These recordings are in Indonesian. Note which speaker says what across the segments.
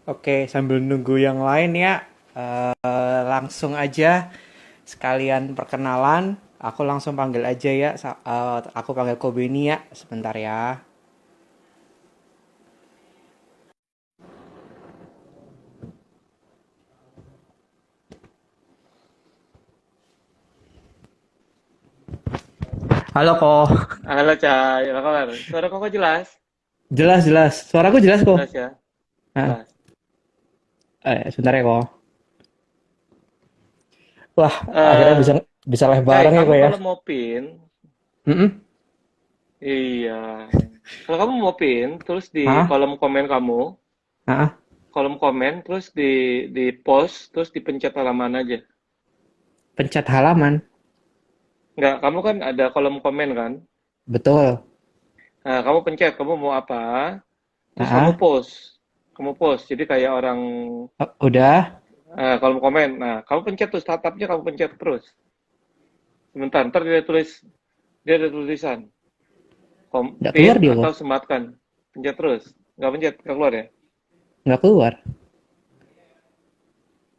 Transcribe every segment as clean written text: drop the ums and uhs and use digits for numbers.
Speaker 1: Oke, sambil nunggu yang lain ya, langsung aja sekalian perkenalan. Aku langsung panggil aja ya. Aku panggil Kobeni ya, sebentar ya. Halo kok.
Speaker 2: Halo Cai, apa kabar? Suara kok jelas?
Speaker 1: Jelas jelas. Suaraku jelas kok.
Speaker 2: Jelas ya,
Speaker 1: Nah,
Speaker 2: jelas.
Speaker 1: sebentar ya kok. Wah, akhirnya bisa
Speaker 2: Eh,
Speaker 1: bisa live
Speaker 2: Cai,
Speaker 1: bareng ya
Speaker 2: kamu
Speaker 1: kok ya.
Speaker 2: kalau mau pin,
Speaker 1: Mm-mm.
Speaker 2: iya. Kalau kamu mau pin, terus di
Speaker 1: Ah,
Speaker 2: kolom komen kamu,
Speaker 1: ah,
Speaker 2: kolom komen, terus di post, terus dipencet halaman aja.
Speaker 1: pencet halaman.
Speaker 2: Enggak, kamu kan ada kolom komen kan?
Speaker 1: Betul.
Speaker 2: Nah, kamu pencet, kamu mau apa? Terus kamu
Speaker 1: Ah,
Speaker 2: post, Jadi kayak orang
Speaker 1: udah.
Speaker 2: kolom komen. Nah, kamu pencet tuh startupnya, kamu pencet terus. Sebentar, ntar dia ada tulisan.
Speaker 1: Nggak
Speaker 2: Pin
Speaker 1: keluar dia
Speaker 2: atau
Speaker 1: kok.
Speaker 2: sematkan. Pencet terus. Nggak pencet, nggak keluar ya?
Speaker 1: Nggak keluar.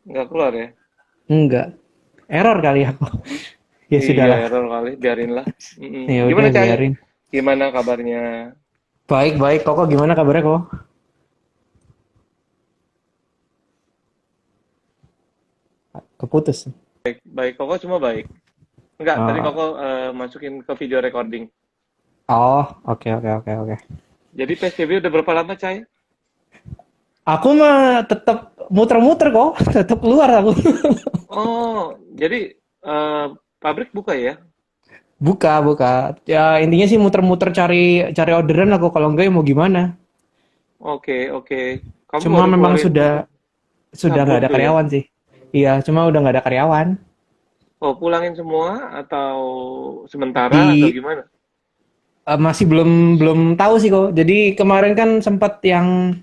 Speaker 2: Nggak keluar ya?
Speaker 1: Enggak. Error kali aku. Ya
Speaker 2: Iya,
Speaker 1: sudahlah.
Speaker 2: error kali. Biarinlah. Mm-mm.
Speaker 1: Ya udah
Speaker 2: Gimana, Cai?
Speaker 1: biarin.
Speaker 2: Gimana kabarnya?
Speaker 1: Baik, baik. Koko gimana kabarnya kok? Keputus.
Speaker 2: Baik, Koko cuma baik. Enggak, tadi
Speaker 1: Oh,
Speaker 2: Koko masukin ke video recording.
Speaker 1: oh, oke, oke, oke, oke.
Speaker 2: Jadi PSBB udah berapa lama, Cai?
Speaker 1: Aku mah tetap muter-muter kok, tetap keluar aku.
Speaker 2: Oh, jadi pabrik buka ya?
Speaker 1: Buka, buka. Ya intinya sih muter-muter cari cari orderan aku. Kalau enggak ya mau gimana?
Speaker 2: Oke, oke. Kamu
Speaker 1: Cuma
Speaker 2: baru
Speaker 1: memang
Speaker 2: keluarin
Speaker 1: sudah nggak
Speaker 2: sabun
Speaker 1: ada
Speaker 2: tuh ya?
Speaker 1: karyawan sih. Iya, cuma udah nggak ada karyawan.
Speaker 2: Oh, pulangin semua atau sementara atau
Speaker 1: Di
Speaker 2: gimana?
Speaker 1: masih belum belum tahu sih kok. Jadi kemarin kan sempat yang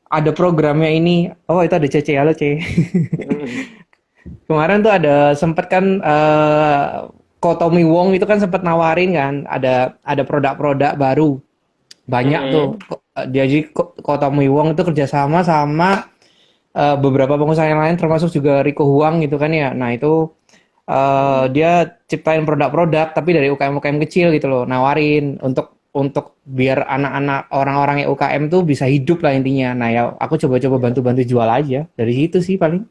Speaker 1: ada programnya ini. Oh itu ada CC, halo C. Kemarin tuh ada sempet kan Kotomi Wong itu kan sempat nawarin kan ada produk-produk baru banyak tuh.
Speaker 2: Mm-mm.
Speaker 1: Dia jadi Kotomi Wong itu kerjasama sama beberapa pengusaha yang lain termasuk juga Rico Huang gitu kan ya. Nah itu dia ciptain produk-produk tapi dari UKM-UKM kecil gitu loh, nawarin untuk biar anak-anak orang-orang yang UKM tuh bisa hidup lah intinya. Nah ya aku coba-coba bantu-bantu jual aja dari situ sih paling.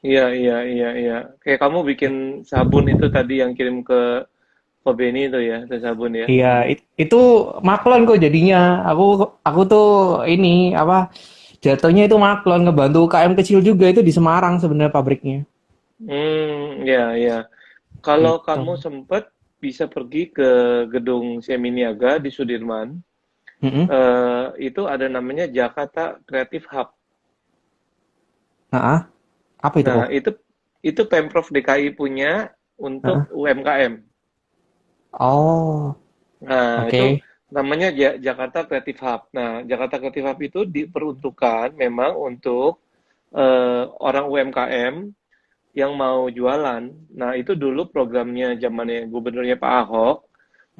Speaker 2: Iya, iya, iya, iya. Kayak kamu bikin sabun itu tadi yang kirim ke Benny itu ya, itu sabun ya.
Speaker 1: Iya, itu maklon kok jadinya. Aku tuh ini apa jatuhnya itu maklon ngebantu UKM kecil juga itu di Semarang sebenarnya pabriknya.
Speaker 2: Iya, iya. Kalau
Speaker 1: Gitu.
Speaker 2: kamu sempet bisa pergi ke gedung Seminiaga di Sudirman,
Speaker 1: Mm-mm.
Speaker 2: itu ada namanya Jakarta Creative Hub.
Speaker 1: Nah, apa itu
Speaker 2: Nah,
Speaker 1: kok?
Speaker 2: itu Pemprov DKI punya untuk
Speaker 1: Nah,
Speaker 2: UMKM.
Speaker 1: oh,
Speaker 2: Nah, itu
Speaker 1: oke.
Speaker 2: namanya Jakarta Creative Hub. Nah, Jakarta Creative Hub itu diperuntukkan memang untuk orang UMKM yang mau jualan. Nah, itu dulu programnya zamannya gubernurnya Pak Ahok,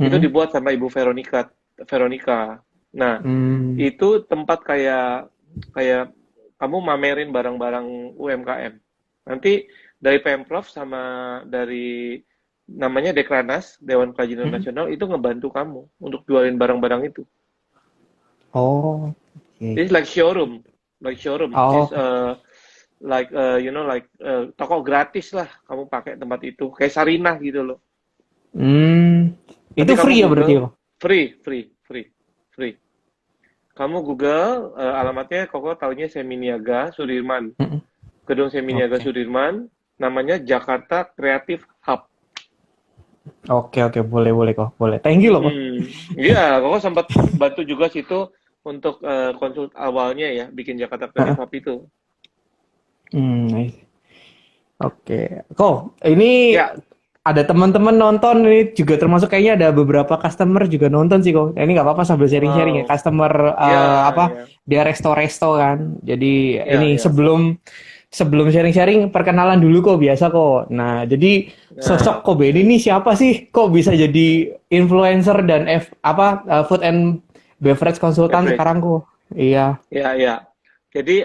Speaker 2: itu
Speaker 1: Mm-mm.
Speaker 2: dibuat sama Ibu Veronica. Nah,
Speaker 1: Hmm.
Speaker 2: itu tempat kayak kayak kamu mamerin barang-barang UMKM. Nanti dari Pemprov sama dari namanya Dekranas, Dewan Kerajinan
Speaker 1: Mm-mm.
Speaker 2: Nasional itu ngebantu kamu untuk jualin barang-barang itu.
Speaker 1: Oh, oke.
Speaker 2: It's like showroom. It's
Speaker 1: Oh,
Speaker 2: like toko gratis lah kamu pakai tempat itu kayak Sarinah gitu loh.
Speaker 1: hmm.
Speaker 2: Nanti
Speaker 1: Itu
Speaker 2: kamu
Speaker 1: free ya berarti
Speaker 2: Google
Speaker 1: ya?
Speaker 2: free. Kamu Google alamatnya koko taunya Seminiaga Sudirman.
Speaker 1: Mm-mm.
Speaker 2: Gedung Seminiaga
Speaker 1: Oke.
Speaker 2: Sudirman namanya Jakarta Creative Hub.
Speaker 1: Oke, oke, boleh, boleh kok, boleh. Thank you loh kok.
Speaker 2: Iya, koko sempat bantu juga situ untuk konsult awalnya ya bikin Jakarta Creative
Speaker 1: Heeh.
Speaker 2: Hub itu.
Speaker 1: Nice. Oke, kok ini
Speaker 2: Ya,
Speaker 1: ada teman-teman nonton ini juga termasuk kayaknya ada beberapa customer juga nonton sih kok. Ini nggak apa-apa sambil sharing-sharing ya.
Speaker 2: wow.
Speaker 1: Customer
Speaker 2: Ya,
Speaker 1: apa
Speaker 2: ya.
Speaker 1: dia resto-resto kan. Jadi
Speaker 2: Ya,
Speaker 1: ini
Speaker 2: ya.
Speaker 1: sebelum sebelum sharing-sharing perkenalan dulu kok biasa kok. Nah, jadi sosok
Speaker 2: Nah,
Speaker 1: Kobe ini siapa sih? Kok bisa jadi influencer dan food and beverage konsultan
Speaker 2: beverage.
Speaker 1: sekarang kok? Iya.
Speaker 2: Ya, ya. Jadi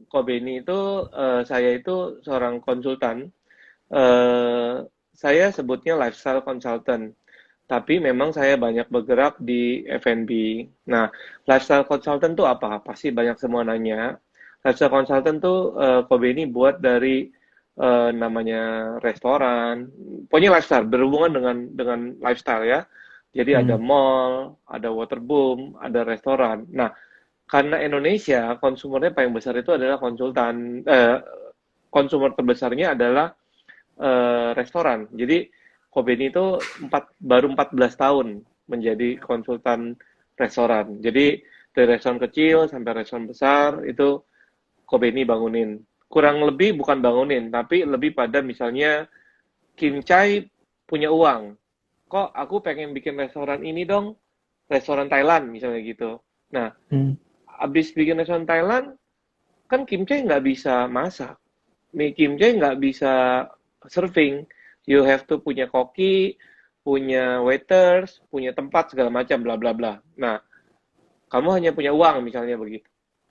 Speaker 2: Kobeni itu saya itu seorang konsultan. Eh, saya sebutnya lifestyle consultant. Tapi memang saya banyak bergerak di F&B. Nah, lifestyle consultant tuh apa? Pasti banyak semua nanya. Lifestyle consultant tuh Kobeni buat dari namanya restoran. Pokoknya lifestyle berhubungan dengan lifestyle ya. Jadi ada
Speaker 1: Hmm.
Speaker 2: mall, ada waterboom, ada restoran. Nah, karena Indonesia konsumernya paling besar itu adalah konsumer terbesarnya adalah restoran. Jadi Kobeni itu baru 14 tahun menjadi konsultan restoran. Jadi dari restoran kecil sampai restoran besar itu Kobeni bangunin. Kurang lebih bukan bangunin, tapi lebih pada misalnya Kim Chai punya uang. Kok aku pengen bikin restoran ini dong, restoran Thailand misalnya gitu. Nah,
Speaker 1: Hmm.
Speaker 2: abis bikin restoran Thailand, kan Kim Chae nggak bisa masak. Nih Kim Chae nggak bisa serving. You have to punya koki, punya waiters, punya tempat segala macam, bla bla bla. Nah, kamu hanya punya uang misalnya begitu.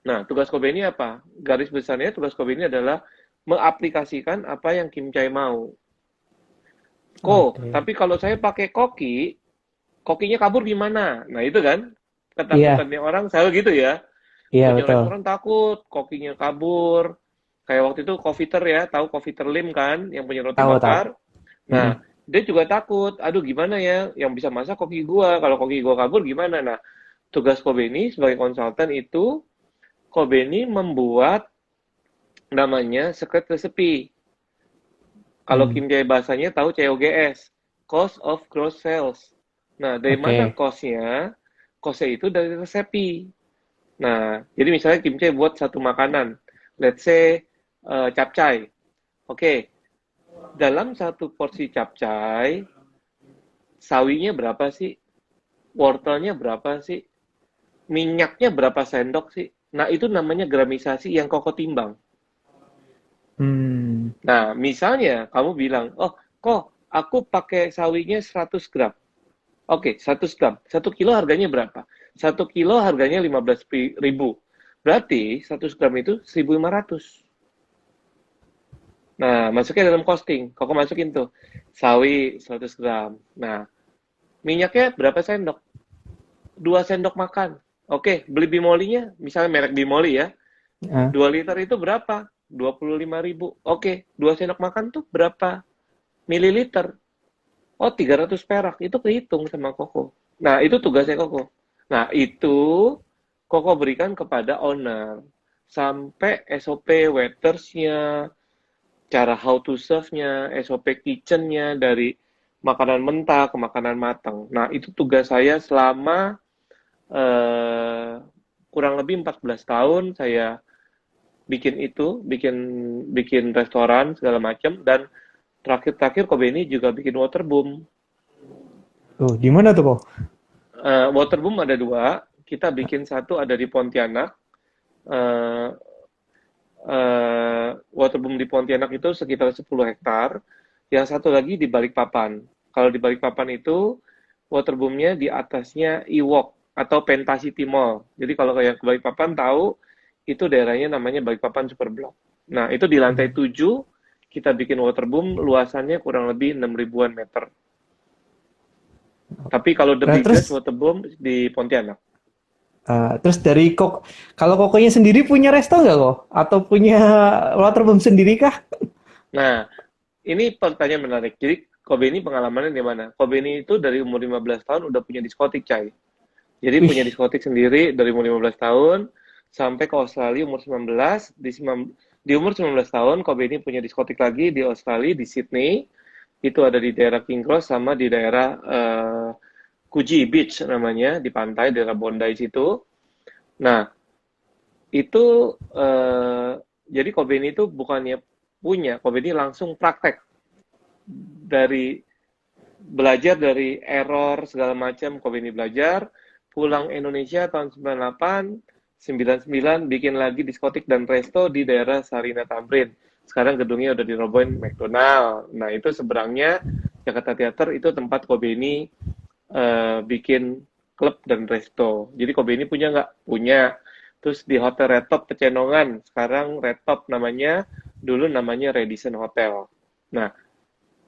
Speaker 2: Nah, tugas Kobe ini apa? Garis besarnya tugas Kobe ini adalah mengaplikasikan apa yang Kim Chae mau.
Speaker 1: Oke.
Speaker 2: Tapi kalau saya pakai koki, kokinya kabur gimana? Nah, itu kan
Speaker 1: Iya,
Speaker 2: ketakutannya orang selalu gitu ya.
Speaker 1: iya
Speaker 2: Punya
Speaker 1: betul.
Speaker 2: restoran takut kokinya kabur. Kayak waktu itu Confiter ya, tahu Confiter Lim kan, yang punya roti
Speaker 1: Tahu tahu.
Speaker 2: bakar.
Speaker 1: Mm-mm.
Speaker 2: Nah, dia juga takut, aduh gimana ya, yang bisa masak koki gua, kalau koki gua kabur gimana? Nah, tugas Kobeni sebagai konsultan itu, Kobeni membuat namanya secret recipe. Kalau
Speaker 1: Hmm.
Speaker 2: Kim Jaya bahasanya tahu COGS, Cost of Gross Sales. Nah, dari mana
Speaker 1: Oke.
Speaker 2: cost-nya? Cost-nya itu dari resepi. Nah, jadi misalnya Kim Jaya buat satu makanan, let's say capcay. Oke, dalam satu porsi capcay, sawinya berapa sih? Wortelnya berapa sih? Minyaknya berapa sendok sih? Nah, itu namanya gramisasi yang koko timbang.
Speaker 1: Hmm.
Speaker 2: Nah, misalnya kamu bilang, oh, kok aku pakai sawinya 100 gram. Oke, 100 gram. 1 kilo harganya berapa? 1 kilo harganya 15.000. Berarti 100 gram itu 1.500. Nah, masuknya dalam costing. Koko masukin tuh. Sawi 100 gram. Nah, minyaknya berapa sendok? 2 sendok makan. Oke, beli bimolinya, misalnya merek bimoli ya.
Speaker 1: Ah.
Speaker 2: 2 liter itu berapa? 25.000. Oke, 2 sendok makan tuh berapa mililiter? Oh, 300 perak. Itu kehitung sama Koko. Nah, itu tugasnya Koko. Nah, itu Koko berikan kepada owner. Sampai SOP waitersnya, cara how to serve-nya, SOP kitchen-nya, dari makanan mentah ke makanan matang. Nah, itu tugas saya selama eh, kurang lebih 14 tahun saya bikin itu, bikin bikin restoran segala macam, dan terakhir-terakhir Kobe ini juga bikin waterboom.
Speaker 1: Tuh, di mana tuh kok?
Speaker 2: Waterboom ada dua, kita bikin satu ada di Pontianak. Eh, Waterboom di Pontianak itu sekitar 10 hektar. Yang satu lagi di Balikpapan. Kalau di Balikpapan itu waterboomnya di atasnya Iwok atau Pentacity Mall. Jadi kalau yang ke Balikpapan tahu itu daerahnya namanya Balikpapan Superblock. Nah, itu di lantai
Speaker 1: Hmm.
Speaker 2: 7 kita bikin waterboom, luasannya kurang lebih 6 ribuan meter. Tapi kalau the
Speaker 1: Nah,
Speaker 2: biggest
Speaker 1: terus
Speaker 2: waterboom di Pontianak.
Speaker 1: terus dari kok kalau kokonya sendiri punya resto nggak kok? Atau punya waterboom sendiri kah?
Speaker 2: Nah, ini pertanyaan menarik. Jadi Kobe ini pengalamannya di mana? Kobe ini itu dari umur 15 tahun udah punya diskotik, Cai. Jadi punya
Speaker 1: Wih.
Speaker 2: diskotik sendiri dari umur 15 tahun sampai ke Australia umur 19. Di umur 19 tahun Kobe ini punya diskotik lagi di Australia, di Sydney. Itu ada di daerah King Cross sama di daerah Coogee Beach namanya, di pantai daerah Bondi situ. Nah, itu jadi Kobe ini tuh bukannya punya, Kobe ini langsung praktek dari belajar dari error segala macam. Kobe ini belajar, pulang Indonesia tahun 98, 99 bikin lagi diskotik dan resto di daerah Sarina Tamrin. Sekarang gedungnya udah dirobohin McDonald. Nah, itu seberangnya Jakarta Theater itu tempat Kobe ini bikin klub dan resto. Jadi Kobe ini punya nggak? Punya. Terus di Hotel Red Top Pecenongan, sekarang Red Top namanya, dulu namanya Radisson Hotel. Nah,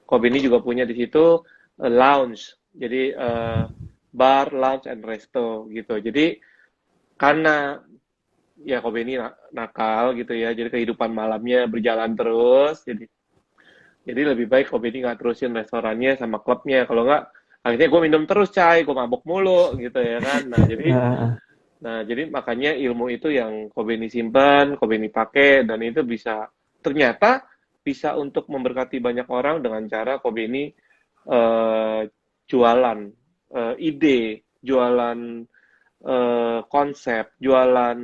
Speaker 2: Kobe ini juga punya di situ lounge, jadi bar, lounge, and resto gitu. Jadi karena ya Kobe ini nakal gitu ya, jadi kehidupan malamnya berjalan terus. Jadi lebih baik Kobe ini nggak terusin restorannya sama klubnya. Kalau nggak, akhirnya gue minum terus, gue mabok mulu gitu ya kan.
Speaker 1: Heeh.
Speaker 2: Nah, jadi makanya ilmu itu yang Kobe ini simpan, Kobe ini pakai, dan itu bisa ternyata bisa untuk memberkati banyak orang dengan cara Kobe ini eh, jualan ide, jualan konsep, jualan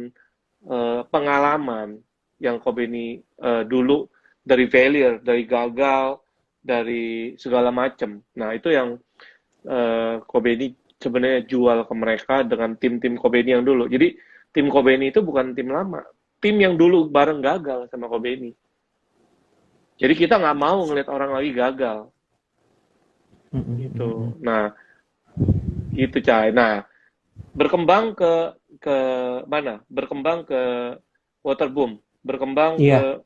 Speaker 2: pengalaman yang Kobe ini dulu dari failure, dari gagal, dari segala macam. Nah, itu yang Kobe ini sebenarnya jual ke mereka dengan tim-tim Kobe ini yang dulu. Jadi tim Kobe ini itu bukan tim lama, tim yang dulu bareng gagal sama Kobe ini. Jadi kita nggak mau ngeliat orang lagi gagal gitu. Nah, gitu Cai. Nah, berkembang ke mana? Berkembang ke Waterboom, berkembang
Speaker 1: Iya.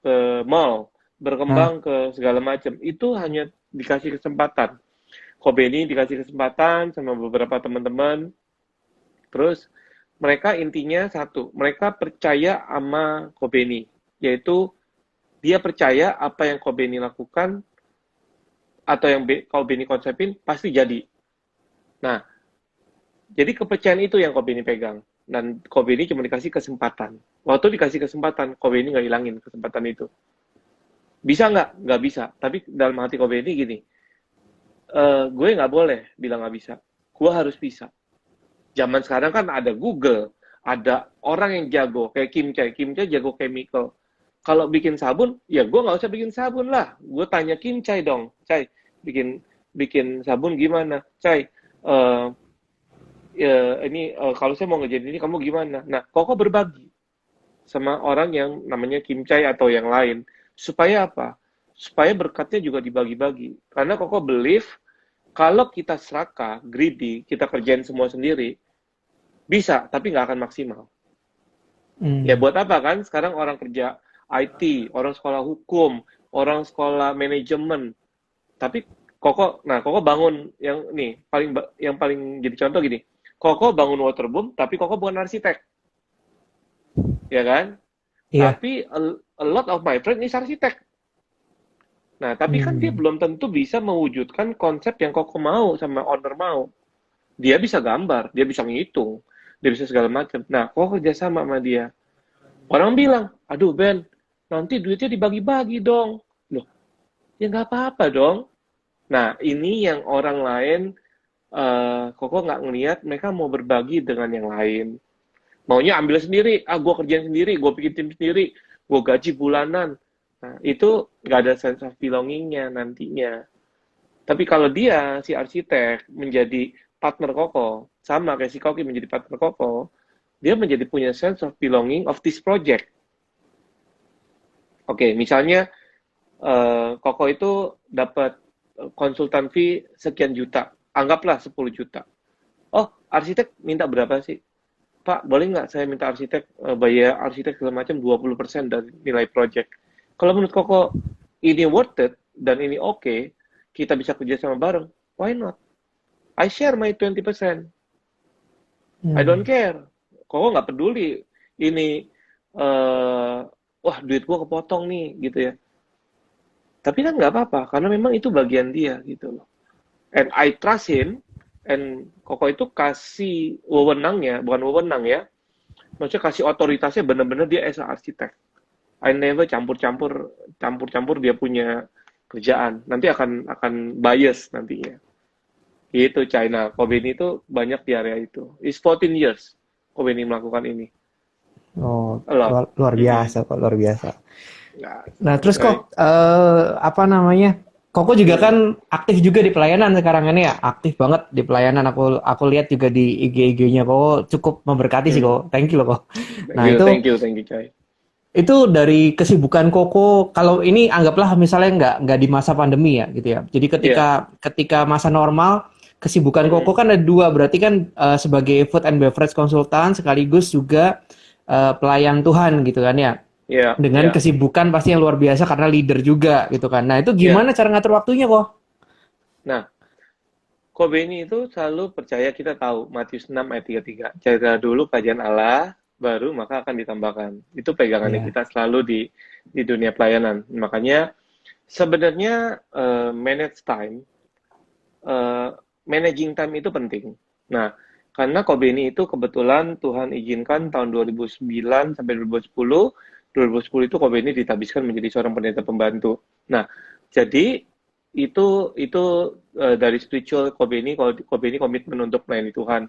Speaker 2: ke mall,
Speaker 1: Hah?
Speaker 2: berkembang ke segala macam. Itu hanya dikasih kesempatan. Kobe ini dikasih kesempatan sama beberapa teman-teman. Terus mereka intinya satu, mereka percaya sama Kobe ini, yaitu dia percaya apa yang Kobe ini lakukan atau yang Kobe ini konsepin pasti jadi. Nah, jadi kepercayaan itu yang Kobe ini pegang. Dan Kobe ini cuma dikasih kesempatan. Waktu dikasih kesempatan, Kobe ini nggak hilangin kesempatan itu. Bisa nggak? Nggak bisa. Tapi dalam hati Kobe ini gini, gue nggak boleh bilang nggak bisa. Gue harus bisa. Zaman sekarang kan ada Google, ada orang yang jago, kayak Kim Chai. Kim Chai jago chemical. Kalau bikin sabun, ya gue nggak usah bikin sabun lah. Gue tanya Kim Chai dong. Chai, bikin bikin sabun gimana? Chai, ini kalau saya mau ngerjain ini, kamu gimana? Nah, Koko berbagi sama orang yang namanya Kim Chai atau yang lain. Supaya apa? Supaya berkatnya juga dibagi-bagi. Karena Koko believe, kalau kita serakah, greedy, kita kerjain semua sendiri, bisa, tapi nggak akan maksimal. Ya
Speaker 1: Hmm.
Speaker 2: buat apa kan? Sekarang orang kerja IT, orang sekolah hukum, orang sekolah manajemen. Tapi Koko bangun yang paling jadi contoh gini. Koko bangun Waterboom, tapi Koko bukan arsitek, ya kan?
Speaker 1: Iya.
Speaker 2: Tapi a lot of my friend is arsitek. Nah, tapi kan dia
Speaker 1: Hmm.
Speaker 2: belum tentu bisa mewujudkan konsep yang Koko mau sama owner mau. Dia bisa gambar, dia bisa ngitung, dia bisa segala macam. Nah, Koko kerja sama dia. Orang bilang, aduh Ben, nanti duitnya dibagi-bagi dong. Loh, ya nggak apa-apa dong. Nah, ini yang orang lain, Koko nggak ngelihat mereka mau berbagi dengan yang lain. Maunya ambil sendiri, gue kerjain sendiri, gue bikin tim sendiri, gue gaji bulanan. Nah, itu nggak ada sense of belonging-nya nantinya. Tapi kalau dia, si arsitek, menjadi partner Koko, sama kayak si Koki menjadi partner Koko, dia menjadi punya sense of belonging of this project. Oke, misalnya Koko itu dapat konsultan fee sekian juta, anggaplah 10 juta. Oh, arsitek minta berapa sih? Pak, boleh nggak saya minta arsitek, bayar arsitek segala macam 20% dari nilai project. Kalau menurut Koko ini worth it, dan ini oke, kita bisa kerja sama bareng, why not? I share my 20%. I don't
Speaker 1: Hmm.
Speaker 2: care. Koko nggak peduli. Ini, wah duit gua kepotong nih, gitu ya. Tapi kan nggak apa-apa, karena memang itu bagian dia, gitu loh. And I trust him, and Koko itu kasih wewenangnya, bukan wewenang ya, maksudnya kasih otoritasnya benar-benar dia as a arsitek. I never campur-campur dia punya kerjaan. Nanti akan bias nantinya. Gitu China. Kobe ini tuh banyak di area itu. It's 14 years Kobe ini melakukan ini.
Speaker 1: Oh,
Speaker 2: A lot.
Speaker 1: luar
Speaker 2: Mm-mm.
Speaker 1: biasa kok, luar biasa.
Speaker 2: Nah,
Speaker 1: Nah, terus
Speaker 2: okay.
Speaker 1: kok apa namanya? Koko juga
Speaker 2: Hmm.
Speaker 1: kan aktif juga di pelayanan sekarang ini ya, aktif banget di pelayanan. Aku lihat juga di IG-nya kok cukup memberkati sih
Speaker 2: Hmm.
Speaker 1: kok. Thank you loh kok.
Speaker 2: Thank
Speaker 1: Nah,
Speaker 2: you,
Speaker 1: itu
Speaker 2: thank you, thank you, Chai.
Speaker 1: dari kesibukan Koko, kalau ini anggaplah misalnya nggak di masa pandemi ya gitu ya. Jadi
Speaker 2: Iya,
Speaker 1: ketika ketika masa normal, kesibukan Koko
Speaker 2: Mm-mm.
Speaker 1: kan ada dua, berarti kan sebagai food and beverage konsultan sekaligus juga pelayan Tuhan gitu kan ya.
Speaker 2: Ya,
Speaker 1: Dengan
Speaker 2: ya,
Speaker 1: kesibukan pasti yang luar biasa karena leader juga gitu kan. Nah, itu
Speaker 2: ya.
Speaker 1: gimana cara ngatur waktunya kok?
Speaker 2: Nah, Khomeini itu selalu percaya kita tahu Matius 6 ayat 33. Carilah dulu kerajaan Allah, baru maka akan ditambahkan. Itu pegangannya
Speaker 1: Iya.
Speaker 2: kita selalu di dunia pelayanan. Makanya sebenarnya manage time, eh, managing time itu penting. Nah, karena Khomeini itu kebetulan Tuhan izinkan tahun 2009 sampai 2010, 2010 itu Khomeini ditabiskan menjadi seorang pendeta pembantu. Nah, jadi itu dari spiritual Khomeini, kalau Khomeini komitmen untuk melayani Tuhan.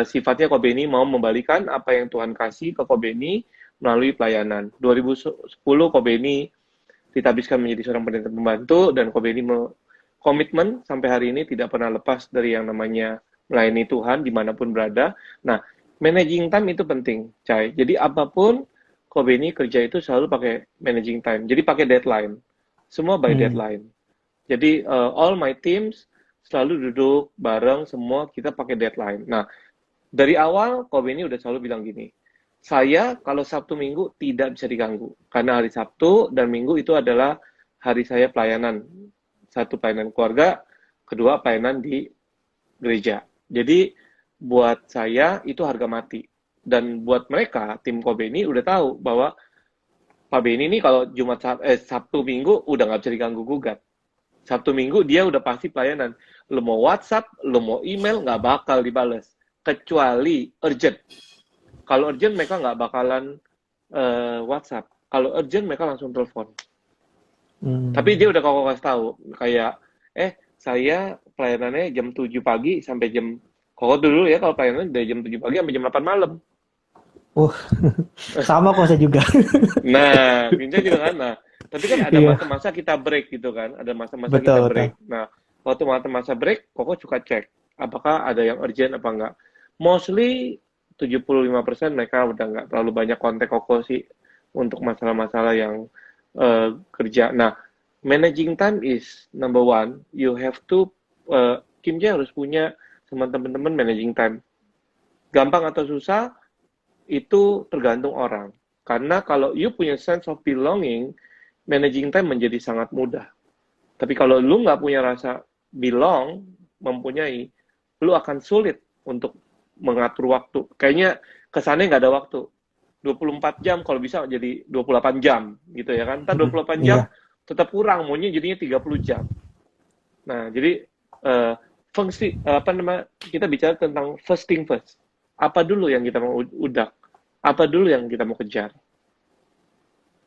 Speaker 2: Sifatnya Khomeini mau membalikan apa yang Tuhan kasih ke Khomeini melalui pelayanan. 2010 Khomeini ditabiskan menjadi seorang pendeta pembantu dan Khomeini komitmen sampai hari ini tidak pernah lepas dari yang namanya melayani Tuhan dimanapun berada. Nah, managing time itu penting, Cai. Jadi apapun Khomeini kerja itu selalu pakai managing time. Jadi pakai deadline. Semua by
Speaker 1: Hmm.
Speaker 2: deadline. Jadi all my teams selalu duduk bareng semua kita pakai deadline. Nah, dari awal Khomeini udah selalu bilang gini, saya kalau Sabtu Minggu tidak bisa diganggu karena hari Sabtu dan Minggu itu adalah hari saya pelayanan. Satu pelayanan keluarga, kedua pelayanan di gereja. Jadi buat saya itu harga mati. Dan buat mereka tim Khomeini udah tahu bahwa Pak Beni ini kalau Sabtu Minggu udah nggak bisa diganggu gugat. Sabtu Minggu dia udah pasti pelayanan. Lo mau WhatsApp, lo mau email, nggak bakal dibales. Kecuali urgent. Kalau urgent mereka nggak bakalan WhatsApp. Kalau urgent mereka langsung telepon. Tapi dia
Speaker 1: Hmm.
Speaker 2: udah kok kasih tahu kayak saya pelayanannya jam 7 pagi sampai jam kok dulu ya kalau pelayanan dari jam 7 pagi sampai jam 8 malam.
Speaker 1: Uh, sama kok saya juga.
Speaker 2: Nah, Binja juga kan. Nah, tapi kan ada
Speaker 1: Iya,
Speaker 2: masa-masa kita break gitu kan. Ada masa-masa kita
Speaker 1: betul betul.
Speaker 2: break. Nah, waktu masa-masa break, Koko suka cek apakah ada yang urgent apa enggak. Mostly 75% mereka udah nggak terlalu banyak kontak Koko sih untuk masalah-masalah yang kerja. Nah, managing time is number one. You have to Kimja harus punya sama teman-teman managing time. Gampang atau susah itu tergantung orang. Karena kalau you punya sense of belonging, managing time menjadi sangat mudah. Tapi kalau lu nggak punya rasa belong, mempunyai, lu akan sulit untuk mengatur waktu. Kayaknya kesannya nggak ada waktu. 24 jam kalau bisa jadi 28 jam gitu ya kan. Ntar
Speaker 1: Hmm,
Speaker 2: 28 jam
Speaker 1: iya.
Speaker 2: tetap kurang, maunya jadinya 30 jam. Nah, jadi fungsi apa namanya? Kita bicara tentang first thing first. Apa dulu yang kita mau udak? Apa dulu yang kita mau kejar?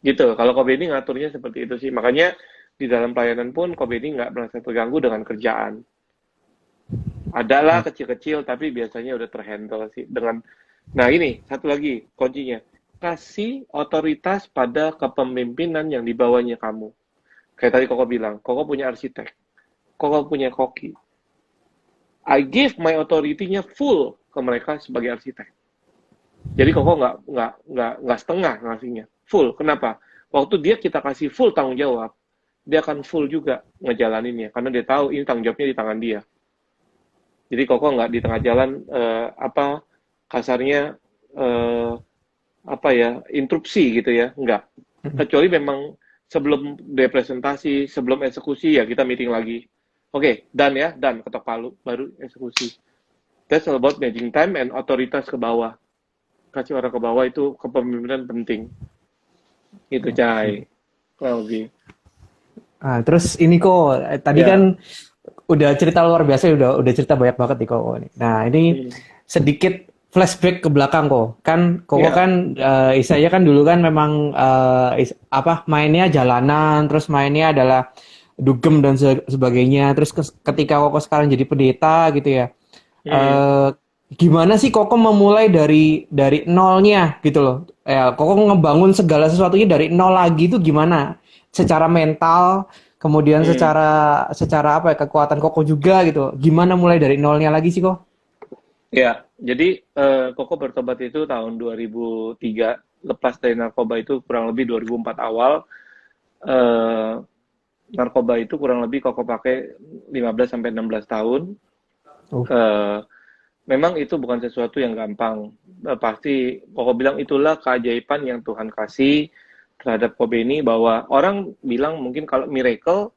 Speaker 2: Gitu. Kalau Kobe ini ngaturnya seperti itu sih. Makanya di dalam pelayanan pun Kobe ini nggak merasa terganggu dengan kerjaan. Adalah
Speaker 1: Oh.
Speaker 2: kecil-kecil tapi biasanya udah terhandle sih dengan. Nah ini satu lagi kuncinya, kasih otoritas pada kepemimpinan yang dibawanya kamu. Kayak tadi Koko bilang, Koko punya arsitek, Koko punya koki. I give my authority-nya full ke mereka sebagai arsitek. Jadi Koko nggak setengah ngasihnya, full. Kenapa? Waktu dia kita kasih full tanggung jawab, dia akan full juga ngejalaninnya karena dia tahu ini tanggung jawabnya di tangan dia. Jadi Koko nggak di tengah jalan apa kasarnya eh, apa ya interupsi gitu ya, nggak.
Speaker 1: Hmm.
Speaker 2: Kecuali memang sebelum depresentasi, sebelum eksekusi ya kita meeting lagi. Oke, dan ya, dan ketok palu baru eksekusi. That's all about managing time and otoritas ke bawah. Kasih orang ke bawah itu kepemimpinan penting. Itu
Speaker 1: Oke.
Speaker 2: Cai. Kurang lebih.
Speaker 1: Ah, terus ini kok tadi kan
Speaker 2: Ya.
Speaker 1: udah cerita luar biasa, udah cerita banyak banget nih kok ini. Nah, ini
Speaker 2: Hmm.
Speaker 1: sedikit flashback ke belakang kok. Kan Koko
Speaker 2: Ya.
Speaker 1: kan Isaya kan dulu kan memang apa mainnya jalanan, terus mainnya adalah dugem dan sebagainya. Terus ketika Koko sekarang jadi pendeta gitu ya.
Speaker 2: Hmm.
Speaker 1: eh Gimana sih Koko memulai dari nolnya gitu loh. Ya, Koko ngebangun segala sesuatunya dari nol lagi itu gimana? Secara mental, kemudian
Speaker 2: Hmm.
Speaker 1: secara apa ya kekuatan Koko juga gitu. Gimana mulai dari nolnya lagi sih kok?
Speaker 2: Ya, jadi Koko bertobat itu tahun 2003, lepas dari narkoba itu kurang lebih 2004 awal. Eh, Narkoba itu kurang lebih Koko pakai 15 sampai 16 tahun.
Speaker 1: Oh.
Speaker 2: Eh, Memang itu bukan sesuatu yang gampang. Pasti Koko bilang itulah keajaiban yang Tuhan kasih terhadap Kobe ini, bahwa orang bilang mungkin kalau miracle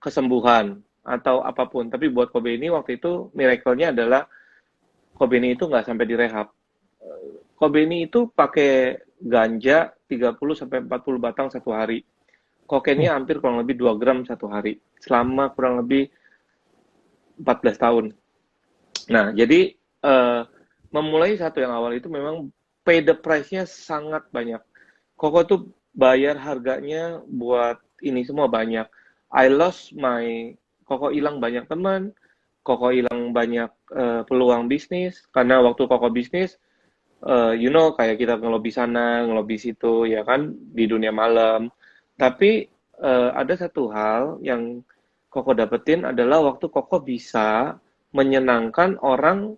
Speaker 2: kesembuhan atau apapun, tapi buat Kobe ini waktu itu miracle-nya adalah Kobe ini itu nggak sampai direhab. Kobe ini itu pakai ganja 30 sampai 40 batang satu hari. Kokainnya
Speaker 1: Oh.
Speaker 2: hampir kurang lebih 2 gram satu hari selama kurang lebih 14 tahun. Nah, jadi memulai satu yang awal itu memang pay the price-nya sangat banyak. Koko tuh bayar harganya buat ini semua banyak. I lost my, Koko hilang banyak teman, Koko hilang banyak peluang bisnis, karena waktu Koko bisnis, kayak kita ngelobi sana, ngelobi situ, ya kan, di dunia malam. Tapi ada satu hal yang Koko dapetin adalah waktu Koko bisa menyenangkan orang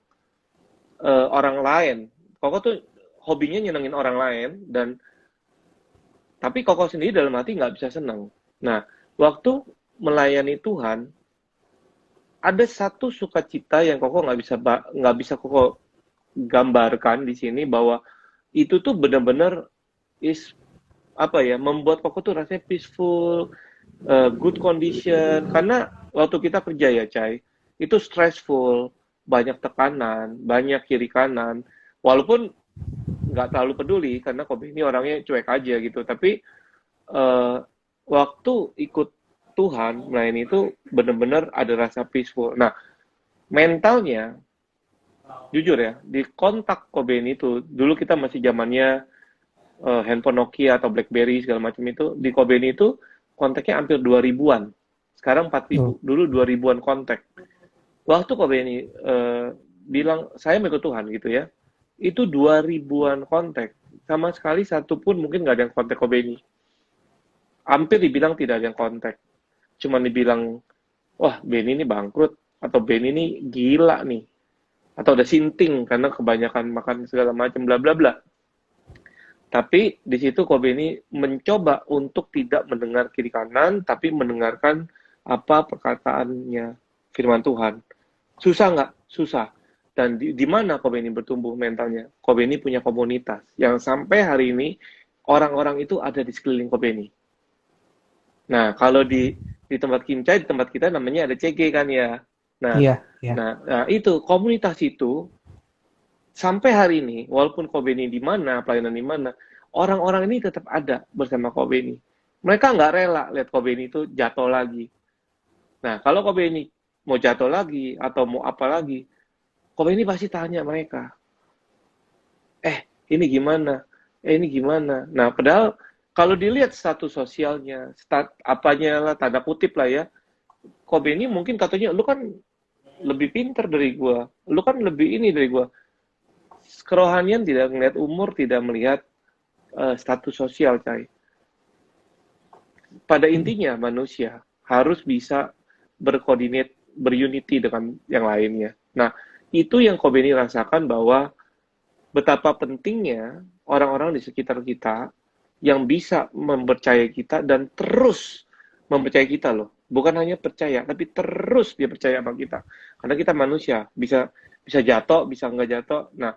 Speaker 2: lain. Koko tuh hobinya nyenengin orang lain, dan tapi Koko sendiri dalam hati nggak bisa senang. Nah, waktu melayani Tuhan, ada satu sukacita yang Koko nggak bisa Koko gambarkan di sini, bahwa itu tuh benar-benar is apa ya, membuat Koko tuh rasanya peaceful, good condition. Karena waktu kita kerja ya, Cai, itu stressful, banyak tekanan, banyak kiri kanan. Walaupun nggak terlalu peduli karena Kobe ini orangnya cuek aja gitu. Tapi eh, waktu ikut Tuhan melayani itu benar-benar ada rasa peaceful. Nah, mentalnya jujur ya, di kontak Kobe ini tuh dulu kita masih zamannya handphone Nokia atau BlackBerry segala macam itu, di Kobe ini tuh kontaknya hampir 2000-an. Sekarang 4000,
Speaker 1: Oh.
Speaker 2: dulu 2000-an kontak. Waktu Kobe ini bilang saya mengikut Tuhan gitu ya, itu 2000-an kontak. Sama sekali satu pun mungkin nggak ada yang kontak Kobe ini. Hampir dibilang tidak ada yang kontak. Cuma dibilang, wah Benny ini bangkrut, atau Benny ini gila nih, atau udah sinting karena kebanyakan makan segala macam bla bla bla. Tapi di situ Kobe ini mencoba untuk tidak mendengar kiri kanan, tapi mendengarkan apa perkataannya firman Tuhan. Susah nggak? Susah. Dan di mana Kobe ini bertumbuh mentalnya? Kobe ini punya komunitas yang sampai hari ini orang-orang itu ada di sekeliling Kobe ini. Nah, kalau di tempat Kimcai, di tempat kita namanya ada CG kan ya. Nah,
Speaker 1: Iya, iya.
Speaker 2: nah, itu komunitas itu sampai hari ini, walaupun Kobe ini di mana, pelayanan di mana, orang-orang ini tetap ada bersama Kobe ini. Mereka nggak rela lihat Kobe ini itu jatuh lagi. Nah, kalau Kobe ini mau jatuh lagi atau mau apa lagi, Kobe ini pasti tanya mereka, eh ini gimana? Ini gimana? Nah, padahal kalau dilihat status sosialnya, apanya lah, tanda kutip lah ya, Kobe ini mungkin katanya, lu kan lebih pinter dari gua, lu kan lebih ini dari gua. Kerohanian tidak melihat umur, tidak melihat status sosial, Cai. Pada intinya manusia harus bisa berkoordinat, berunity dengan yang lainnya. Nah, itu yang Kobe ini rasakan, bahwa betapa pentingnya orang-orang di sekitar kita yang bisa mempercayai kita dan terus mempercayai kita loh. Bukan hanya percaya, tapi terus dia percaya sama kita. Karena kita manusia, bisa bisa jatuh, bisa nggak jatuh. Nah,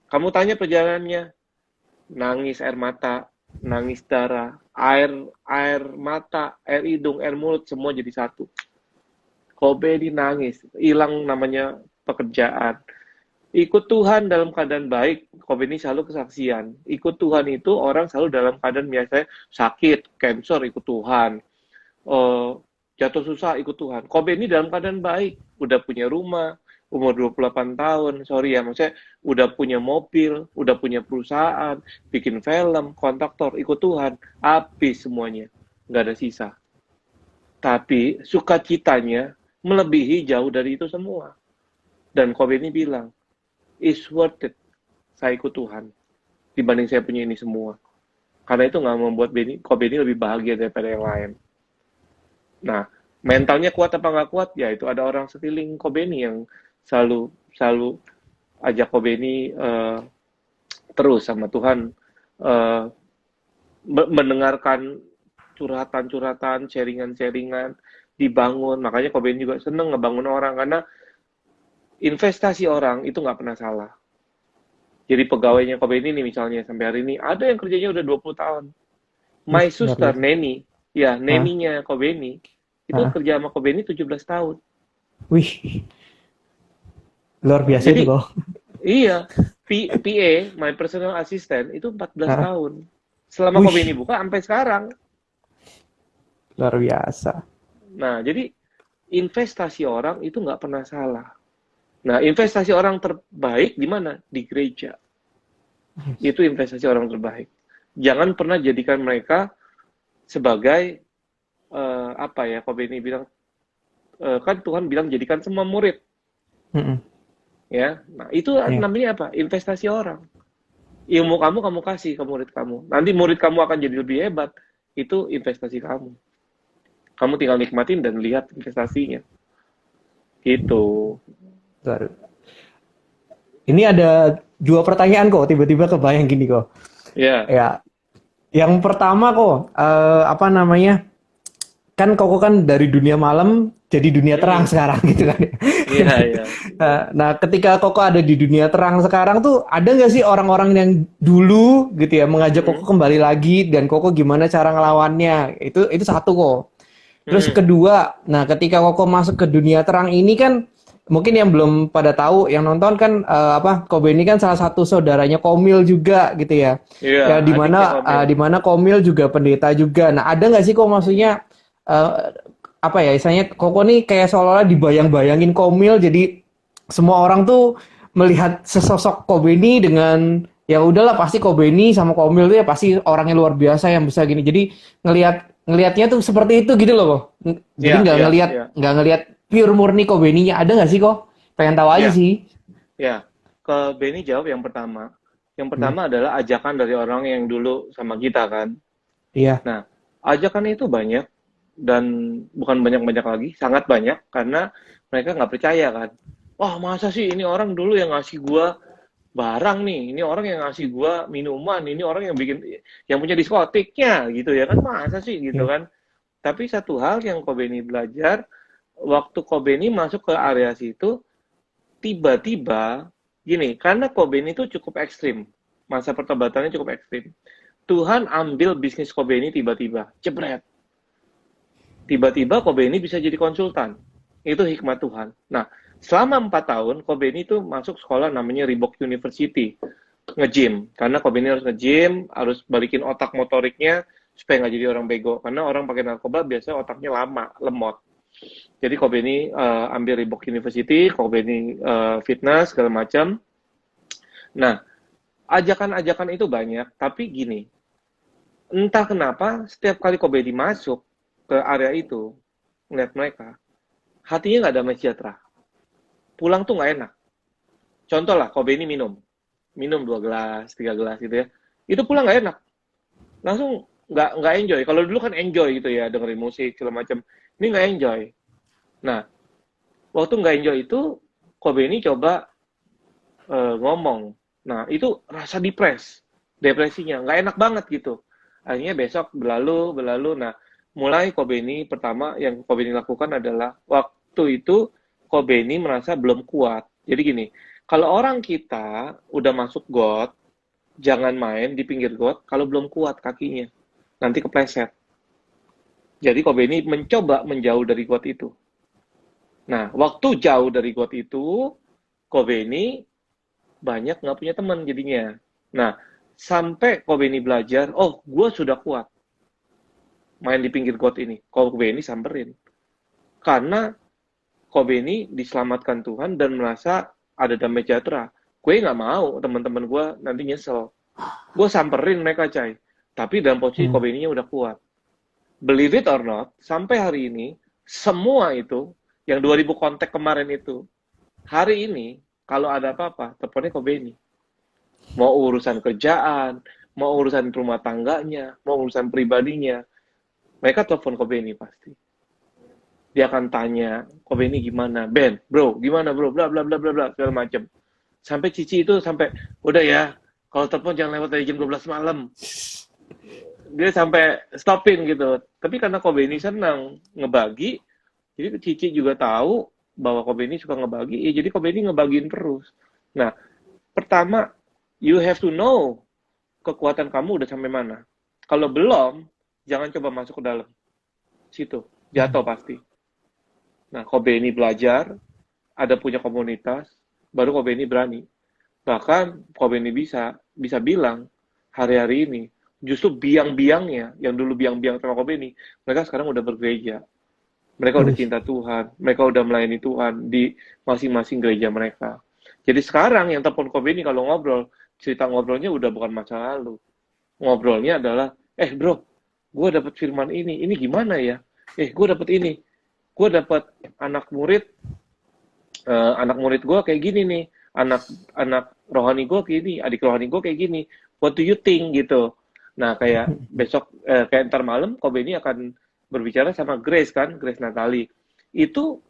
Speaker 2: kamu tanya perjalanannya, nangis air mata, nangis darah, air air mata, air hidung, air mulut, semua jadi satu. Kobe di nangis, hilang namanya pekerjaan. Ikut Tuhan dalam keadaan baik, Kobe ini selalu kesaksian. Ikut Tuhan itu orang selalu dalam keadaan biasanya sakit, cancer ikut Tuhan, eh, jatuh susah ikut Tuhan. Kobe ini dalam keadaan baik, udah punya rumah, umur 28 tahun, sorry ya, maksudnya udah punya mobil, udah punya perusahaan, bikin film, kontraktor, ikut Tuhan, habis semuanya, nggak ada sisa. Tapi sukacitanya melebihi jauh dari itu semua. Dan Kobe ini bilang, it's worth it, saya ikut Tuhan, dibanding saya punya ini semua. Karena itu nggak membuat Kobe ini lebih bahagia daripada yang lain. Nah, mentalnya kuat apa nggak kuat? Ya itu ada orang sekeliling Kobeni yang selalu selalu ajak Kobeni terus sama Tuhan, uh, mendengarkan curhatan-curhatan, sharingan-sharingan, dibangun. Makanya Kobeni juga seneng ngebangun orang, karena investasi orang itu nggak pernah salah. Jadi pegawainya Kobe ini nih misalnya sampai hari ini ada yang kerjanya udah 20 tahun.
Speaker 1: Wih,
Speaker 2: My
Speaker 1: luar
Speaker 2: sister
Speaker 1: biasa.
Speaker 2: Neni, ya
Speaker 1: Hah?
Speaker 2: Neninya Kobe ini itu
Speaker 1: Hah?
Speaker 2: kerja sama Kobe ini 17 tahun.
Speaker 1: Wih, luar
Speaker 2: Nah,
Speaker 1: biasa itu
Speaker 2: jadi
Speaker 1: kok.
Speaker 2: iya, PA, my personal assistant itu 14
Speaker 1: Hah?
Speaker 2: tahun. Selama Kobe ini
Speaker 1: Wih,
Speaker 2: buka sampai sekarang.
Speaker 1: luar biasa.
Speaker 2: Nah, jadi investasi orang itu nggak pernah salah. Nah, investasi orang terbaik di mana? Di gereja. Itu investasi orang terbaik. Jangan pernah jadikan mereka sebagai apa ya? Kobe ini bilang kan Tuhan bilang jadikan semua murid,
Speaker 1: Mm-mm.
Speaker 2: ya. Nah, itu
Speaker 1: Ya.
Speaker 2: namanya apa? Investasi orang. Ilmu kamu kamu kasih ke murid kamu. Nanti murid kamu akan jadi lebih hebat. Itu investasi kamu. Kamu tinggal nikmatin dan lihat investasinya. Gitu.
Speaker 1: Luar. Ini ada dua pertanyaan kok, tiba-tiba kebayang gini kok.
Speaker 2: Ya.
Speaker 1: Ya, yang pertama kok, apa namanya? Kan Koko kan dari dunia malam jadi dunia terang
Speaker 2: Mm-mm.
Speaker 1: sekarang gitu kan.
Speaker 2: Iya, iya.
Speaker 1: Nah, ketika Koko ada di dunia terang sekarang tuh, ada nggak sih orang-orang yang dulu gitu ya mengajak Koko
Speaker 2: Mm-mm.
Speaker 1: kembali lagi dan Koko gimana cara ngelawannya? Itu satu kok. Terus
Speaker 2: Mm-mm.
Speaker 1: kedua, nah ketika Koko masuk ke dunia terang ini kan mungkin yang belum pada tahu, yang nonton kan apa Kobe ini kan salah satu saudaranya Komil juga gitu ya.
Speaker 2: Iya,
Speaker 1: Ya
Speaker 2: adiknya Komil.
Speaker 1: di mana Komil juga pendeta juga. Nah, ada nggak sih kok maksudnya eh, apa ya istilahnya Koko nih kayak seolah-olah dibayang-bayangin Komil jadi semua orang tuh melihat sesosok Kobe ini dengan ya udahlah pasti Kobe ini sama Komil tuh ya pasti orangnya luar biasa yang bisa gini. Jadi ngelihatnya tuh seperti itu gitu loh kok. Jadi
Speaker 2: Iya, iya, iya.
Speaker 1: nggak ngelihat pure murni Kobe ini ada nggak sih kok? Pengen tahu aja
Speaker 2: Iya,
Speaker 1: sih.
Speaker 2: iya. Ke Benny jawab yang pertama. Yang
Speaker 1: Hmm,
Speaker 2: pertama adalah ajakan dari orang yang dulu sama kita kan.
Speaker 1: iya,
Speaker 2: Nah, ajakan itu banyak dan bukan banyak-banyak lagi, sangat banyak karena mereka nggak percaya kan. Wah, masa sih ini orang dulu yang ngasih gua barang nih, ini orang yang ngasih gua minuman, ini orang yang bikin yang punya diskotiknya gitu ya kan, masa sih gitu
Speaker 1: iya,
Speaker 2: kan. Tapi satu hal yang Kobeni belajar, waktu Kobeni masuk ke area situ, tiba-tiba gini, karena Kobeni itu cukup ekstrim, masa pertobatannya cukup ekstrim. Tuhan ambil bisnis Kobeni tiba-tiba, jebret. Tiba-tiba Kobeni bisa jadi konsultan. Itu hikmat Tuhan. Nah, selama 4 tahun, Kobeni itu masuk sekolah namanya Reebok University. Nge-gym. Karena Kobeni harus nge-gym, harus balikin otak motoriknya, supaya nggak jadi orang bego. Karena orang pakai narkoba biasanya otaknya lama, lemot. Jadi Kobeni ambil Reebok University, Kobeni fitness, segala macam. Nah, ajakan-ajakan itu banyak, tapi gini, entah kenapa setiap kali Kobeni masuk ke area itu, ngeliat mereka, hatinya nggak damai sejahtera. Pulang tuh nggak enak. Contoh lah, Kobe ini minum 2 gelas, 3 gelas gitu ya. Itu pulang nggak enak, langsung nggak enjoy. Kalau dulu kan enjoy gitu ya, dengerin musik segala macam. Ini nggak enjoy. Nah, waktu nggak enjoy itu, Kobe ini coba ngomong. Nah, itu rasa depresinya nggak enak banget gitu. Akhirnya besok berlalu. Nah, mulai Kobe ini pertama yang Kobe ini lakukan adalah waktu itu Kobe ini merasa belum kuat. Jadi gini, kalau orang kita udah masuk got, jangan main di pinggir got kalau belum kuat kakinya. Nanti kepleset. Jadi Kobe ini mencoba menjauh dari got itu. Nah, waktu jauh dari got itu, Kobe ini banyak nggak punya teman jadinya. Nah, sampai Kobe ini belajar, oh, gue sudah kuat main di pinggir got ini. Kobe ini samperin. Karena Kobe ini diselamatkan Tuhan dan merasa ada damai sejahtera. Gue nggak mau teman-teman gue nanti nyesel. Gue samperin mereka, Cai. Tapi dalam posisi
Speaker 1: hmm,
Speaker 2: Kobe ini udah kuat. Believe it or not, sampai hari ini, semua itu, yang 2000 kontak kemarin itu, hari ini, kalau ada apa-apa, teleponnya Kobe ini. Mau urusan kerjaan, mau urusan rumah tangganya, mau urusan pribadinya, mereka telepon Kobe ini pasti. Dia akan tanya, Kobe ini gimana? Ben, bro, gimana bro? Bla bla bla bla bla segala macam. Sampai Cici itu sampai udah ya, kalau telepon jangan lewat dari jam 12 malam. Dia sampai stopin gitu. Tapi karena Kobe ini senang ngebagi, jadi Cici juga tahu. bahwa Kobe ini suka ngebagi, ya jadi Kobe ini ngebagiin terus. Nah, pertama, you have to know kekuatan kamu udah sampai mana. Kalau belum, jangan coba masuk ke dalam. Situ, jatuh pasti. Nah, Kobe ini belajar, ada punya komunitas, baru Kobe ini berani. Bahkan Kobe ini bisa bilang hari-hari ini, justru biang-biangnya, yang dulu biang-biang sama Kobe ini, mereka sekarang udah bergereja. Mereka udah
Speaker 1: Wih,
Speaker 2: cinta Tuhan, mereka udah melayani Tuhan di masing-masing gereja mereka. Jadi sekarang yang telepon Kobe ini kalau ngobrol, cerita ngobrolnya udah bukan masa lalu. Ngobrolnya adalah, bro, gue dapet firman ini gimana ya? Gue dapet ini, gue dapet anak murid gue kayak gini nih, anak rohani gue kayak gini, adik rohani gue kayak gini. What do you think gitu? Nah kayak besok, kayak ntar malam, Kobe ini akan berbicara sama Grace kan, Grace Natali. Itu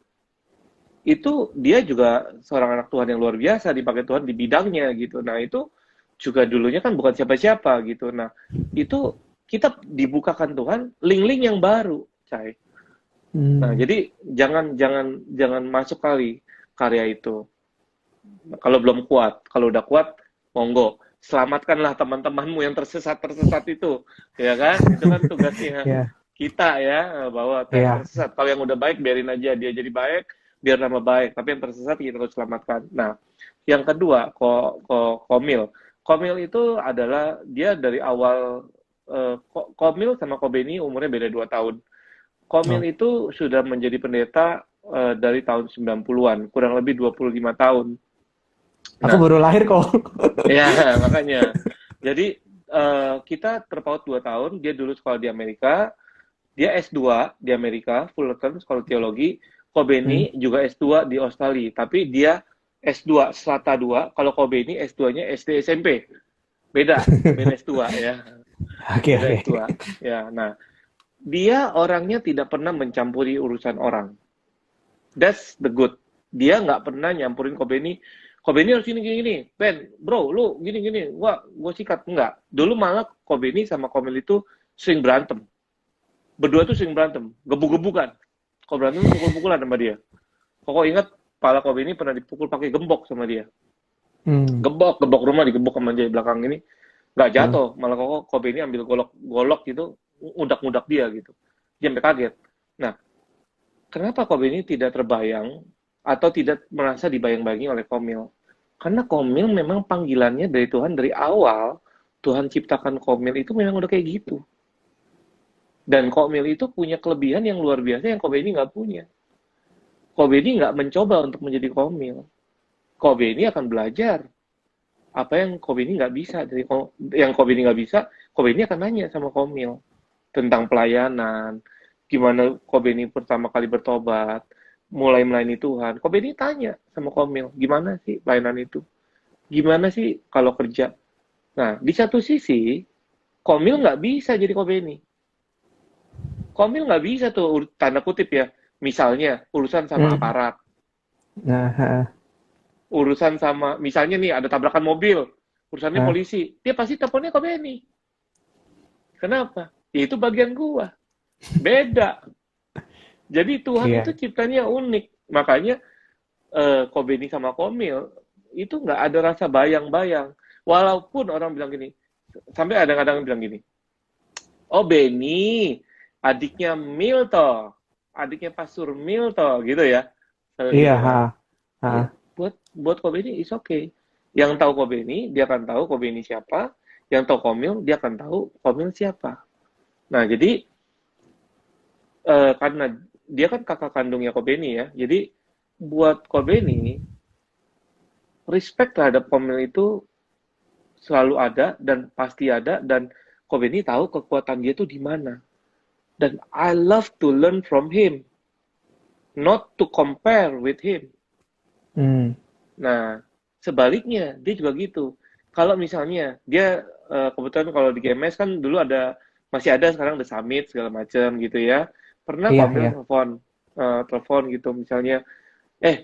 Speaker 2: dia juga seorang anak Tuhan yang luar biasa, dipakai Tuhan di bidangnya gitu. Nah itu juga dulunya kan bukan siapa-siapa gitu. Nah itu kita dibukakan Tuhan link-link yang baru, Cai. Nah
Speaker 1: hmm,
Speaker 2: jadi jangan masuk kali karya itu. Kalau belum kuat, kalau udah kuat, monggo selamatkanlah teman-temanmu yang tersesat itu, ya kan? Itu kan tugasnya
Speaker 1: ya,
Speaker 2: kita ya, bahwa yang
Speaker 1: ya,
Speaker 2: tersesat. Kalau yang udah baik biarin aja dia jadi baik, biar nama baik. Tapi yang tersesat kita harus selamatkan. Nah, yang kedua, Komil. Komil itu adalah dia dari awal, Komil sama Kobeni umurnya beda 2 tahun.
Speaker 1: oh,
Speaker 2: Komil itu sudah menjadi pendeta dari tahun 90-an, kurang lebih 25 tahun.
Speaker 1: aku
Speaker 2: Nah,
Speaker 1: baru lahir kok.
Speaker 2: ya makanya. Jadi kita terpaut 2 tahun, dia dulu sekolah di Amerika, dia S2 di Amerika, Fullerton Sekolah Teologi,
Speaker 1: Hmm.
Speaker 2: Kobeni juga S2 di Australia, tapi dia S2 Strata 2, kalau Kobeni S2-nya SD SMP. Beda S2 ya,
Speaker 1: Oke,
Speaker 2: beda
Speaker 1: oke.
Speaker 2: S2. Ya, nah, dia orangnya tidak pernah mencampuri urusan orang. That's the good. Dia nggak pernah nyampurin Kobeni. Kobeni harus gini. Ben, bro, lu gini. Gua sikat. Enggak. Dulu malah Kobeni sama Komel itu sering berantem. Berdua tuh sering berantem. Gebuk-gebukan. Kalau berantem tuh pukul-pukulan sama dia. Kok ingat, pala Kobeni pernah dipukul pakai gembok sama dia.
Speaker 1: Hmm.
Speaker 2: Gebok rumah digebok sama dia belakang ini. Nggak
Speaker 1: Hmm.
Speaker 2: jatuh. Malah kok Kobeni ambil golok gitu. Undak-undak dia gitu. Dia sampai kaget. Nah, kenapa Komil ini tidak terbayang atau tidak merasa dibayang-bayangi oleh Komil? Karena Komil memang panggilannya dari Tuhan dari awal. Tuhan ciptakan Komil itu memang udah kayak gitu. Dan Komil itu punya kelebihan yang luar biasa yang Kobe ini nggak punya. Kobe ini nggak mencoba untuk menjadi Komil. Kobe ini akan belajar apa yang Kobe ini nggak bisa dari yang Kobe ini nggak bisa. Kobe ini akan nanya sama Komil tentang pelayanan, gimana Kobe ini pertama kali bertobat, mulai melayani Tuhan. Kobe ini tanya sama Komil, gimana sih pelayanan itu? Gimana sih kalau kerja? Nah, di satu sisi, Komil nggak bisa jadi Kobe ini. Komil nggak bisa tuh, tanda kutip ya, misalnya urusan sama
Speaker 1: Hmm.
Speaker 2: aparat,
Speaker 1: Nah,
Speaker 2: urusan sama, misalnya nih ada tabrakan mobil, urusannya
Speaker 1: ah,
Speaker 2: polisi, dia pasti teleponnya Kobe ini. Kenapa? Ya itu bagian gua. Beda. Jadi Tuhan itu
Speaker 1: iya.
Speaker 2: ciptanya unik. Makanya Kobeni sama Komil itu nggak ada rasa bayang-bayang. Walaupun orang bilang gini, sampai ada kadang bilang gini, oh Beni, adiknya Milto, adiknya Pastor Milto, gitu ya, selalu
Speaker 1: Iya,
Speaker 2: gitu kan.
Speaker 1: ha.
Speaker 2: Ya, buat Kobeni is okay. Yang tahu Kobeni, dia akan tahu Kobeni siapa. Yang tahu Komil, dia akan tahu Komil siapa. Nah, jadi karena dia kan kakak kandungnya Kobeni ya, jadi buat Kobeni respect terhadap Komil itu selalu ada dan pasti ada dan Kobeni tahu kekuatan dia tuh di mana. Dan I love to learn from him, not to compare with him.
Speaker 1: Hmm.
Speaker 2: Nah, sebaliknya dia juga gitu. Kalau misalnya dia kebetulan kalau di GMS kan dulu ada masih ada sekarang The Summit segala macam gitu ya. Pernah
Speaker 1: Iya,
Speaker 2: Komil
Speaker 1: iya.
Speaker 2: telepon gitu misalnya, eh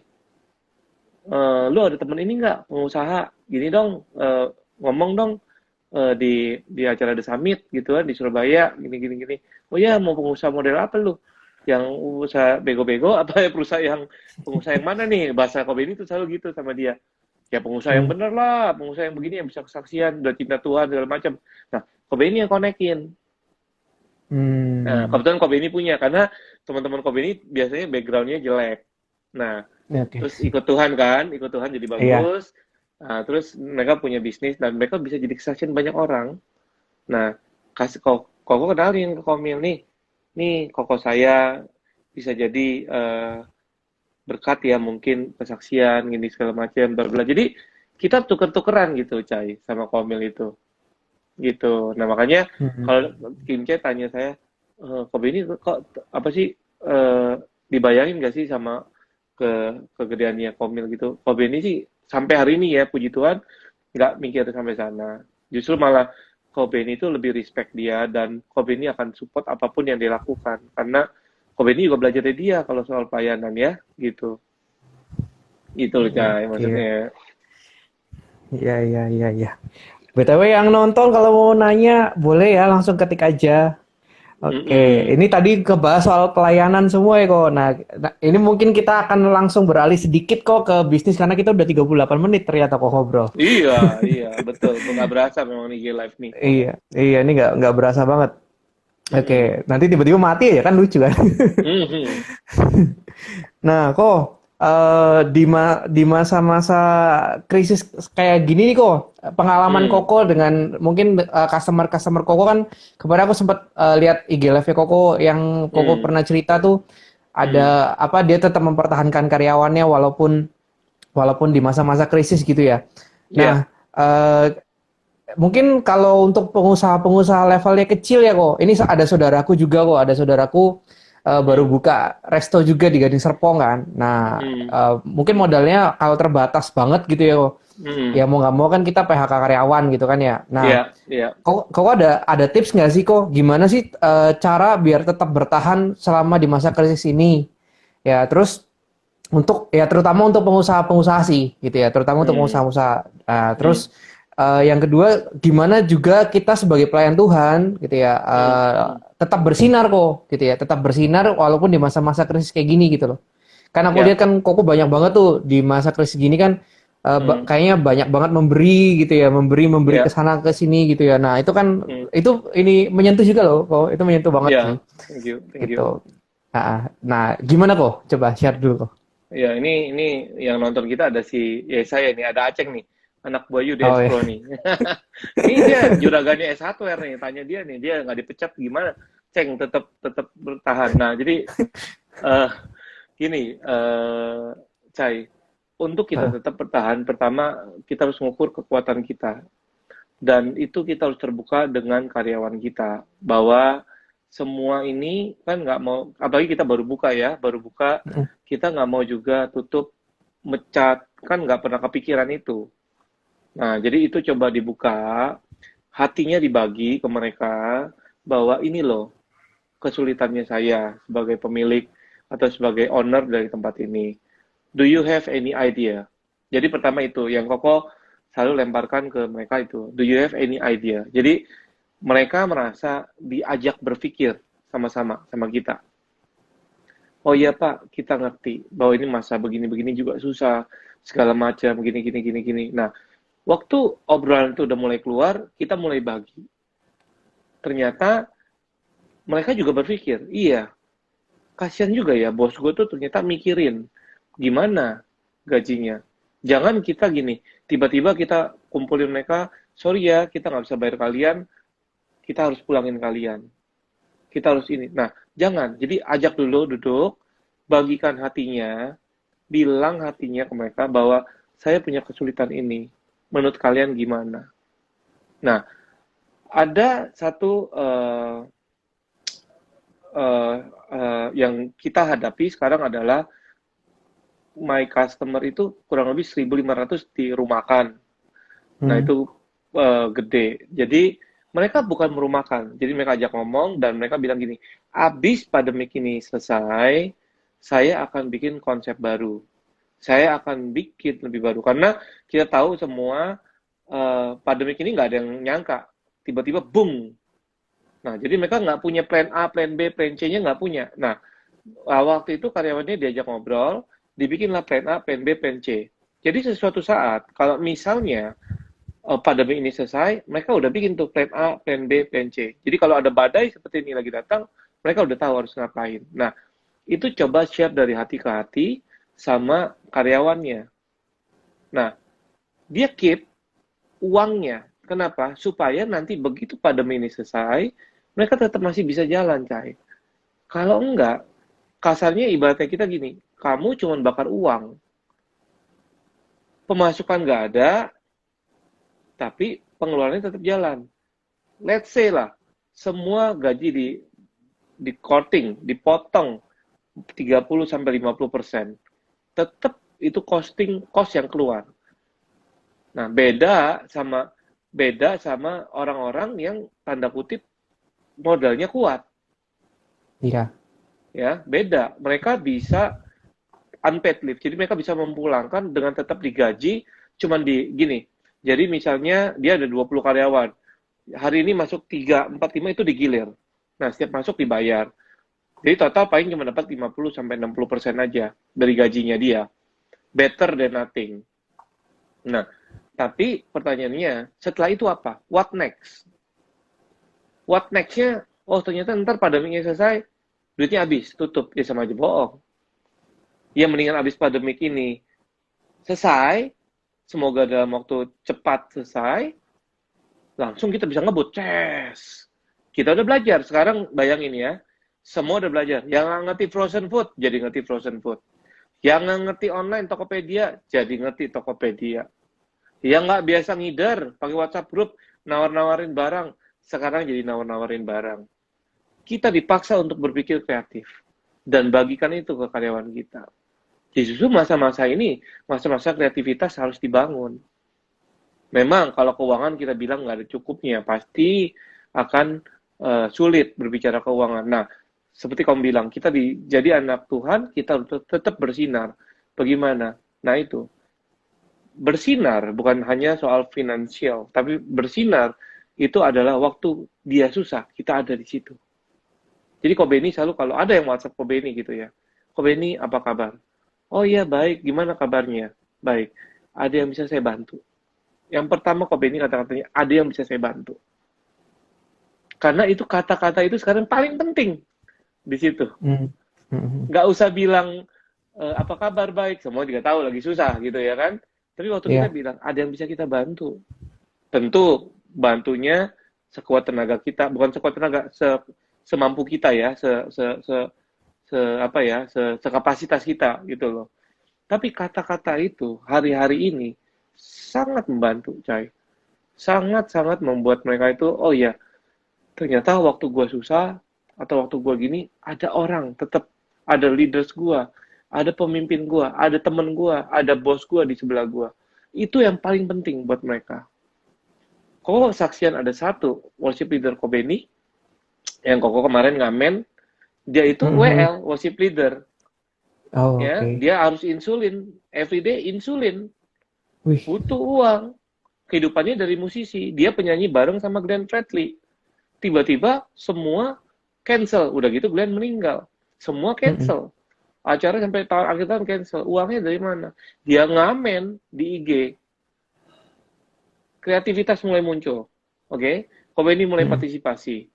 Speaker 2: lu ada temen ini nggak pengusaha gini dong, ngomong dong di acara The Summit gitu kan di Surabaya gini gini gini. Oh ya mau pengusaha model apa lu? yang usaha bego-bego apa ya perusahaan yang pengusaha yang mana nih? Bahasa Kobe ini tuh selalu gitu sama dia. Ya pengusaha yang
Speaker 1: Hmm.
Speaker 2: bener lah, pengusaha yang begini yang bisa kesaksian, udah cinta Tuhan segala macam. Nah, Kobe ini yang konekin. Nah,
Speaker 1: Hmm.
Speaker 2: kebetulan Kobe ini punya karena teman-teman Kobe ini biasanya backgroundnya jelek. Nah,
Speaker 1: Oke.
Speaker 2: terus ikut Tuhan kan, ikut Tuhan jadi
Speaker 1: Iya.
Speaker 2: bagus. Nah, terus mereka punya bisnis dan mereka bisa jadi kesaksian banyak orang. Nah, koko kenalin ke Komil nih koko saya bisa jadi berkat ya mungkin kesaksian gini segala macam bla bla. Jadi kita tuker-tukeran gitu, Cai, sama Komil itu. Gitu. Nah, makanya
Speaker 1: Hmm.
Speaker 2: kalau Kince tanya saya, Kobe ini kok apa sih dibayangin gak sih sama kegedeannya Komil gitu. Kobe ini sih sampai hari ini ya puji Tuhan nggak mikir sampai sana. Justru malah Kobe ini tuh lebih respect dia dan Kobe ini akan support apapun yang dia lakukan karena Kobe ini juga belajar dari dia kalau soal pelayanan ya gitu. Gitu loh Cai
Speaker 1: Oke.
Speaker 2: maksudnya.
Speaker 1: Iya, iya, iya, iya. BTW yang nonton kalau mau nanya boleh ya langsung ketik aja. Oke,
Speaker 2: Mm-mm.
Speaker 1: ini tadi kebahas soal pelayanan semua ya kok. Ini mungkin kita akan langsung beralih sedikit kok ke bisnis karena kita udah 38 menit ternyata kok ngobrol.
Speaker 2: Iya, iya, betul. Nggak berasa memang nih G-Live nih.
Speaker 1: Iya, iya ini nggak berasa banget. Oke,
Speaker 2: Mm-mm.
Speaker 1: nanti tiba-tiba mati ya kan lucu kan.
Speaker 2: Mhm.
Speaker 1: Nah, kok di masa-masa krisis kayak gini nih kok, pengalaman
Speaker 2: Hmm.
Speaker 1: Koko dengan mungkin customer-customer Koko kan kemarin aku sempat lihat IG live Koko yang Koko
Speaker 2: Hmm.
Speaker 1: pernah cerita tuh
Speaker 2: Hmm.
Speaker 1: ada apa dia tetap mempertahankan karyawannya walaupun walaupun di masa-masa krisis gitu ya.
Speaker 2: Ya.
Speaker 1: Nah, mungkin kalau untuk pengusaha-pengusaha levelnya kecil ya kok. Ini ada saudaraku juga kok, ada saudaraku baru
Speaker 2: Hmm.
Speaker 1: buka resto juga di Gading Serpong kan. Nah,
Speaker 2: Hmm.
Speaker 1: mungkin modalnya kalau terbatas banget gitu ya kok.
Speaker 2: Hmm.
Speaker 1: Ya mau nggak mau kan kita PHK karyawan gitu kan ya. Nah,
Speaker 2: Ya. Ya.
Speaker 1: kok ada tips nggak sih kok? Gimana sih cara biar tetap bertahan selama di masa krisis ini? Ya terus untuk ya terutama untuk pengusaha-pengusaha sih gitu ya, terutama untuk
Speaker 2: Hmm.
Speaker 1: pengusaha-pengusaha. Nah,
Speaker 2: Hmm.
Speaker 1: terus yang kedua gimana juga kita sebagai pelayan Tuhan gitu ya
Speaker 2: Hmm. Hmm.
Speaker 1: tetap bersinar kok gitu ya, tetap bersinar walaupun di masa-masa krisis kayak gini gitu loh. Kan aku lihat
Speaker 2: Ya.
Speaker 1: kan Koko banyak banget tuh di masa krisis gini kan
Speaker 2: Hmm.
Speaker 1: kayaknya banyak banget memberi gitu ya, memberi ke
Speaker 2: Ya.
Speaker 1: sana ke sini gitu ya. Nah, itu kan
Speaker 2: Hmm.
Speaker 1: itu ini menyentuh juga loh, kok. Itu menyentuh banget sih.
Speaker 2: Ya. Thank you. Thank you.
Speaker 1: Gitu. Nah, gimana kok? Coba share dulu kok.
Speaker 2: Ya, ini yang nonton kita ada si ya saya nih, ada Aceng nih. Anak buah
Speaker 1: Oh
Speaker 2: DS
Speaker 1: ya.
Speaker 2: Pro nih. Ini dia juragannya S1R nih, tanya dia nih, dia nggak dipecat gimana? Ceng tetap tetap bertahan. Nah, jadi eh gini, Cai, untuk kita
Speaker 1: Heeh.
Speaker 2: tetap bertahan, pertama kita harus mengukur kekuatan kita. Dan itu kita harus terbuka dengan karyawan kita. Bahwa semua ini kan nggak mau, apalagi kita baru buka ya, baru buka,
Speaker 1: Mm,
Speaker 2: kita nggak mau juga tutup, mecat, kan nggak pernah kepikiran itu. Nah, jadi itu coba dibuka, hatinya dibagi ke mereka, bahwa ini loh, kesulitannya saya sebagai pemilik atau sebagai owner dari tempat ini. Do you have any idea? Jadi pertama itu, yang Koko selalu lemparkan ke mereka itu. Do you have any idea? Jadi mereka merasa diajak berpikir sama-sama sama kita. Oh iya Pak, kita ngerti bahwa ini masa begini-begini juga susah, segala macam, gini, gini, gini, gini. Nah, waktu obrolan itu udah mulai keluar, kita mulai bagi. Ternyata mereka juga berpikir, iya, kasihan juga ya bos gue tuh ternyata mikirin gimana gajinya. Jangan kita gini, tiba-tiba kita kumpulin mereka, sorry ya kita nggak bisa bayar kalian, kita harus pulangin kalian. Kita harus ini. Nah, jangan. Jadi ajak dulu duduk, bagikan hatinya, bilang hatinya ke mereka bahwa saya punya kesulitan ini. Menurut kalian gimana? Nah, ada satu uh, yang kita hadapi sekarang adalah my customer itu kurang lebih 1.500 dirumahkan. Nah,
Speaker 1: mm,
Speaker 2: itu gede. Jadi, mereka bukan merumahkan. Jadi, mereka ajak ngomong dan mereka bilang gini, abis pandemik ini selesai, saya akan bikin konsep baru. Saya akan bikin lebih baru. Karena kita tahu semua pandemik ini nggak ada yang nyangka. Tiba-tiba boom. Nah, jadi mereka nggak punya plan A, plan B, plan C-nya nggak punya. Nah, Waktu itu karyawannya diajak ngobrol, dibikinlah plan A, plan B, plan C. Jadi sesuatu saat, kalau misalnya pandemi ini selesai, mereka udah bikin tuh plan A, plan B, plan C. Jadi kalau ada badai seperti ini lagi datang, mereka udah tahu harus ngapain. Nah, itu coba share dari hati ke hati sama karyawannya. Nah, dia keep uangnya. Kenapa? Supaya nanti begitu pandemi ini selesai, mereka tetap masih bisa jalan, Cai. Kalau enggak, kasarnya ibaratnya kita gini, kamu cuma bakar uang, pemasukan nggak ada, tapi pengeluarannya tetap jalan. Let's say lah, semua gaji di cutting, dipotong 30-50%. Tetap itu cost yang keluar. Nah, beda sama orang-orang yang tanda kutip modalnya kuat,
Speaker 1: Iya.
Speaker 2: ya, beda. Mereka bisa unpaid leave. Jadi mereka bisa memulangkan dengan tetap digaji cuman di gini. Jadi misalnya dia ada 20 karyawan. Hari ini masuk 3, 4, 5 itu digilir. Nah, setiap masuk dibayar. Jadi total paling cuma dapat 50-60% aja dari gajinya dia. Better than nothing. Nah, tapi pertanyaannya, setelah itu apa? What next? What next-nya? Oh, ternyata ntar pandeminya selesai, duitnya habis, tutup. Ya sama aja bohong. Ya mendingan habis pandemik ini selesai, semoga dalam waktu cepat selesai, langsung kita bisa ngebut. Ces. Kita udah belajar. Sekarang bayangin ya, semua udah belajar. Yang nggak ngerti frozen food, jadi ngerti frozen food. Yang nggak ngerti online Tokopedia, jadi ngerti Tokopedia. Yang nggak biasa ngider, pakai WhatsApp group, nawar-nawarin barang, sekarang jadi nawar-nawarin barang. Kita dipaksa untuk berpikir kreatif. Dan bagikan itu ke karyawan kita. Jadi justru masa-masa ini, masa-masa kreativitas harus dibangun. Memang kalau keuangan kita bilang nggak ada cukupnya, pasti akan sulit berbicara keuangan. Nah, seperti kamu bilang, kita jadi anak Tuhan, kita harus tetap bersinar. Bagaimana? Nah itu, bersinar bukan hanya soal finansial, tapi bersinar itu adalah waktu dia susah, kita ada di situ. Jadi Ko Beni selalu kalau ada yang WhatsApp Ko Beni gitu ya, Ko Beni apa kabar? Oh iya baik, gimana kabarnya? Baik, ada yang bisa saya bantu. Yang pertama Ko Beni kata-katanya, ada yang bisa saya bantu. Karena itu kata-kata itu sekarang paling penting di situ.
Speaker 1: Hmm. Hmm.
Speaker 2: Nggak usah bilang apa kabar baik, semua juga tahu lagi susah gitu ya kan. Tapi waktu kita
Speaker 1: Iya.
Speaker 2: bilang ada yang bisa kita bantu, tentu bantunya sekuat tenaga kita, bukan sekuat tenaga, semampu kita ya, apa ya, sekapasitas kita gitu loh. Tapi kata-kata itu hari-hari ini sangat membantu, Cai. Sangat-sangat membuat mereka itu, oh ya, ternyata waktu gua susah atau waktu gua gini, ada orang tetap, ada leaders gua, ada pemimpin gua, ada temen gua, ada bos gua di sebelah gua. Itu yang paling penting buat mereka. Kok saksian ada satu worship leader Kobeni yang Koko kemarin ngamen, dia itu
Speaker 1: Mhm.
Speaker 2: WL worship leader,
Speaker 1: Oh,
Speaker 2: ya
Speaker 1: oke.
Speaker 2: dia harus insulin everyday, insulin,
Speaker 1: Wih.
Speaker 2: butuh uang. Kehidupannya dari musisi, dia penyanyi bareng sama Glenn Fredly. Tiba-tiba semua cancel, udah gitu Glenn meninggal, semua
Speaker 1: Mhm.
Speaker 2: cancel. Acara sampai tahun akhir tahun cancel. Uangnya dari mana? Dia ngamen di IG. Kreativitas mulai muncul. Oke? Okay? Kobeni mulai
Speaker 1: Mhm.
Speaker 2: partisipasi.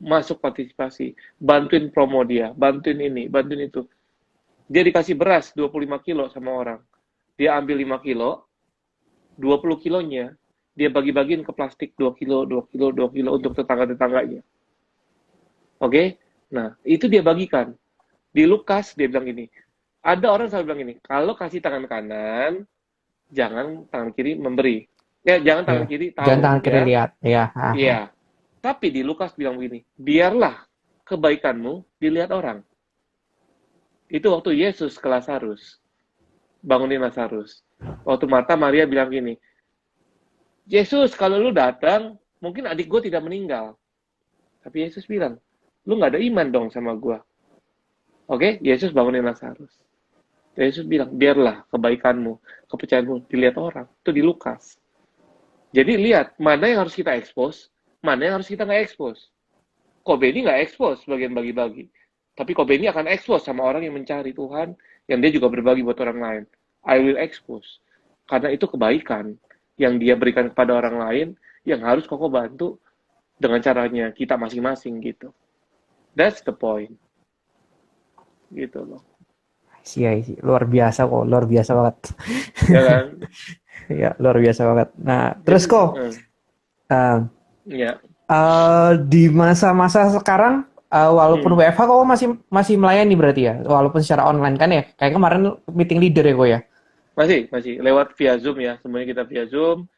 Speaker 2: Masuk partisipasi. Bantuin promo dia. Bantuin ini. Bantuin itu. Dia dikasih beras 25 kilo sama orang. Dia ambil 5 kilo. 20 kilonya dia bagi-bagiin ke plastik 2 kilo, 2 kilo, 2 kilo untuk tetangga-tetangganya. Oke? Okay? Nah, itu dia bagikan. Di Lukas, dia bilang gini. Ada orang selalu bilang gini. Kalau kasih tangan kanan, jangan tangan kiri memberi. Ya, jangan
Speaker 1: Ya.
Speaker 2: tangan kiri
Speaker 1: Jangan
Speaker 2: tahu,
Speaker 1: tangan kiri
Speaker 2: ya.
Speaker 1: lihat. Ya. Aha.
Speaker 2: Iya. Tapi di Lukas bilang begini, biarlah kebaikanmu dilihat orang. Itu waktu Yesus ke Lazarus, bangunin Lazarus. Waktu Marta Maria bilang gini, Yesus kalau lu datang, mungkin adik gue tidak meninggal. Tapi Yesus bilang, lu nggak ada iman dong sama gue. Oke, Yesus bangunin Lazarus. Yesus bilang, biarlah kebaikanmu, kepercayaanmu dilihat orang. Itu di Lukas. Jadi lihat, mana yang harus kita expose, mana yang harus kita nggak expose. Kobe ini nggak expose bagian bagi-bagi. Tapi Kobe ini akan expose sama orang yang mencari Tuhan, yang dia juga berbagi buat orang lain. I will expose. Karena itu kebaikan yang dia berikan kepada orang lain, yang harus Koko bantu dengan caranya kita masing-masing gitu. That's the point. Gitu loh.
Speaker 1: Sih, luar biasa kok, luar biasa banget.
Speaker 2: Ya kan?
Speaker 1: Ya, luar biasa banget. Nah, terus
Speaker 2: Jadi,
Speaker 1: kok, eh,
Speaker 2: ya.
Speaker 1: di masa-masa sekarang, walaupun
Speaker 2: Hmm.
Speaker 1: WFH, kok masih masih melayani berarti ya, walaupun secara online kan ya, kayak kemarin meeting leader ya kok ya.
Speaker 2: Masih lewat via Zoom ya. Semuanya kita via Zoom.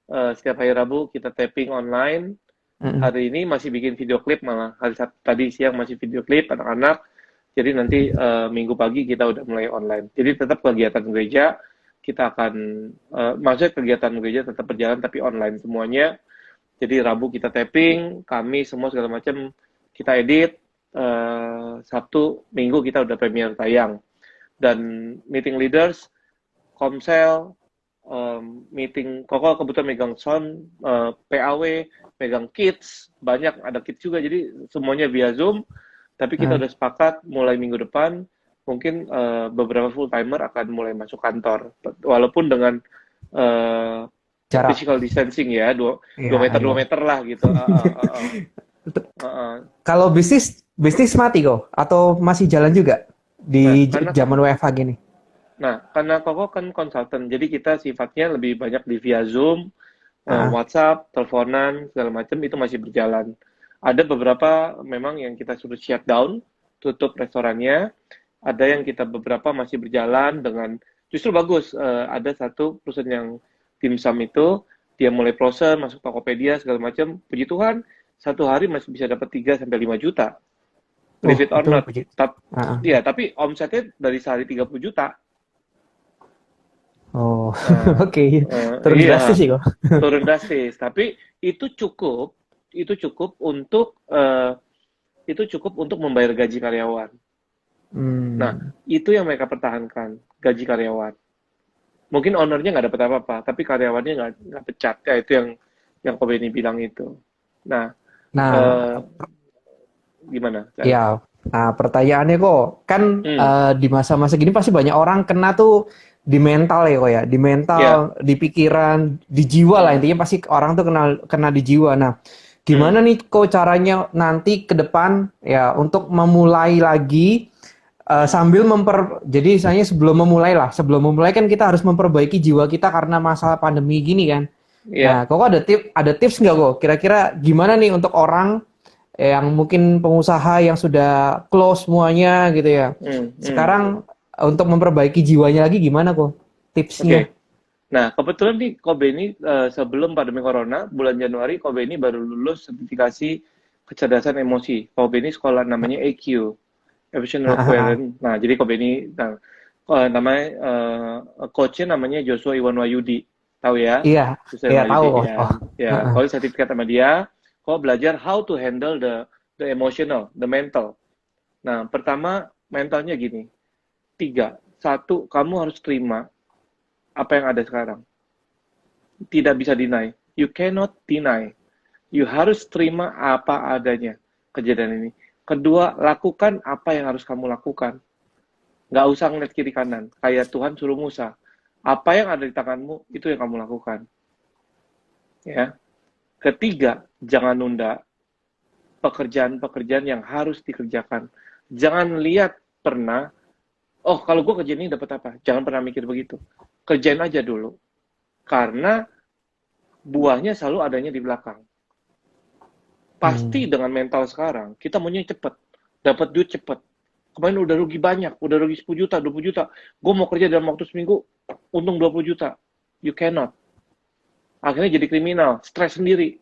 Speaker 2: Setiap hari Rabu kita tapping online.
Speaker 1: Mm-mm.
Speaker 2: Hari ini masih bikin video klip malah. Tadi siang masih video klip anak-anak. Jadi nanti minggu pagi kita udah mulai online. Jadi tetap kegiatan gereja kita akan maksudnya kegiatan gereja tetap berjalan tapi online semuanya. Jadi Rabu kita tapping, Kamis semua segala macam kita edit. Sabtu, Minggu kita udah premiere tayang. Dan meeting leaders, Komsel, meeting Koko kebetulan megang sound, PAW, megang kids, banyak ada kids juga, jadi semuanya via Zoom. Tapi kita
Speaker 1: Mm.
Speaker 2: udah sepakat mulai minggu depan mungkin beberapa full timer akan mulai masuk kantor, walaupun dengan uh,
Speaker 1: Jarak.
Speaker 2: physical distancing ya, dua
Speaker 1: Ya,
Speaker 2: meter dua
Speaker 1: ya.
Speaker 2: meter lah gitu.
Speaker 1: Kalau bisnis bisnis mati kok atau masih jalan juga
Speaker 2: Nah,
Speaker 1: di
Speaker 2: karena
Speaker 1: zaman WFH gini?
Speaker 2: karena Koko kan konsultan, jadi kita sifatnya lebih banyak di via Zoom,
Speaker 1: Ah,
Speaker 2: WhatsApp, teleponan, segala macam itu masih berjalan. Ada beberapa memang yang kita suruh shutdown, tutup restorannya. Ada yang kita beberapa masih berjalan dengan justru bagus. Ada satu perusahaan yang dimsum itu dia mulai proses masuk Tokopedia segala macam. Puji Tuhan, satu hari masih bisa dapat 3 sampai 5 juta.
Speaker 1: oh
Speaker 2: Believe it or
Speaker 1: itu
Speaker 2: not.
Speaker 1: puji.
Speaker 2: Tap,
Speaker 1: Ah, ah.
Speaker 2: ya, tapi omsetnya dari sehari 30 juta.
Speaker 1: Oh,
Speaker 2: Nah,
Speaker 1: oke. Turun drastis
Speaker 2: iya.
Speaker 1: sih kok.
Speaker 2: Turun drastis, tapi itu cukup untuk membayar gaji karyawan. Nah,
Speaker 1: Hmm,
Speaker 2: itu yang mereka pertahankan, gaji karyawan. Mungkin ownernya nggak dapat apa-apa, tapi karyawannya nggak pecat. Ya, itu yang Kobe ini bilang itu. Nah,
Speaker 1: nah,
Speaker 2: eh, gimana, Chan?
Speaker 1: ya. Nah, pertanyaannya kok kan
Speaker 2: Hmm,
Speaker 1: di masa-masa gini pasti banyak orang kena tuh di mental ya kok ya, di mental,
Speaker 2: ya,
Speaker 1: di pikiran, di jiwa lah
Speaker 2: hmm,
Speaker 1: intinya pasti orang tuh kena kena di jiwa. Nah, gimana
Speaker 2: hmm,
Speaker 1: nih kok caranya nanti ke depan ya untuk memulai lagi
Speaker 2: hmm,
Speaker 1: sambil jadi misalnya sebelum memulai kan kita harus memperbaiki jiwa kita karena masalah pandemi gini kan.
Speaker 2: ya,
Speaker 1: Nah, kok ada tips nggak kok? Kira-kira gimana nih untuk orang yang mungkin pengusaha yang sudah close semuanya gitu ya.
Speaker 2: hmm, hmm.
Speaker 1: Sekarang untuk memperbaiki jiwanya lagi gimana kok
Speaker 2: Oke.
Speaker 1: tipsnya?
Speaker 2: Nah, kebetulan nih Kobe ini sebelum pandemi Corona, bulan Januari Kobe ini baru lulus sertifikasi kecerdasan emosi. Kobe ini sekolah namanya EQ, Emotional Quotient. Nah, jadi Kobe ini, namanya coachnya namanya Joshua Iwan Wahyudi, tahu ya?
Speaker 1: Iya,
Speaker 2: Joshua
Speaker 1: iya
Speaker 2: Iwan
Speaker 1: tahu
Speaker 2: Wahyudi
Speaker 1: kok.
Speaker 2: ya.
Speaker 1: Oh,
Speaker 2: Ya, kalau sertifikat sama dia, kau belajar how to handle the emotional, the mental. Nah, pertama mentalnya gini, tiga, satu, kamu harus terima apa yang ada sekarang. Tidak bisa deny. You cannot deny. You harus terima apa adanya kejadian ini. Kedua, lakukan apa yang harus kamu lakukan. Nggak usah ngeliat kiri kanan. Kayak Tuhan suruh Musa. Apa yang ada di tanganmu, itu yang kamu lakukan. Ya. Ketiga, jangan nunda pekerjaan-pekerjaan yang harus dikerjakan. Jangan lihat pernah, oh kalau gue kerja ini dapat apa? Jangan pernah mikir begitu. Kerjain aja dulu. Karena buahnya selalu adanya di belakang. Pasti
Speaker 1: Hmm.
Speaker 2: dengan mental sekarang, kita maunya cepet. Dapat duit cepet. Kemarin udah rugi banyak, udah rugi 10 juta, 20 juta. Gue mau kerja dalam waktu seminggu, untung 20 juta. You cannot. Akhirnya jadi kriminal, stres sendiri.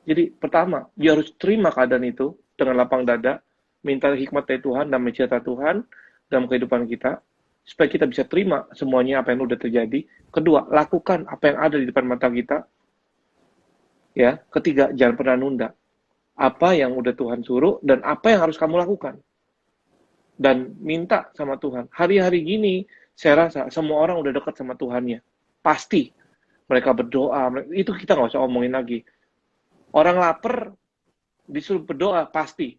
Speaker 2: Jadi pertama, dia harus terima keadaan itu dengan lapang dada, minta hikmat dari Tuhan dan mencintai Tuhan dalam kehidupan kita, supaya kita bisa terima semuanya apa yang udah terjadi. Kedua, lakukan apa yang ada di depan mata kita. Ya, ketiga, jangan pernah nunda. Apa yang udah Tuhan suruh dan apa yang harus kamu lakukan. Dan minta sama Tuhan. Hari-hari gini, saya rasa semua orang udah dekat sama Tuhannya. Pasti. Mereka berdoa. Itu kita nggak usah omongin lagi. Orang lapar, disuruh berdoa, pasti.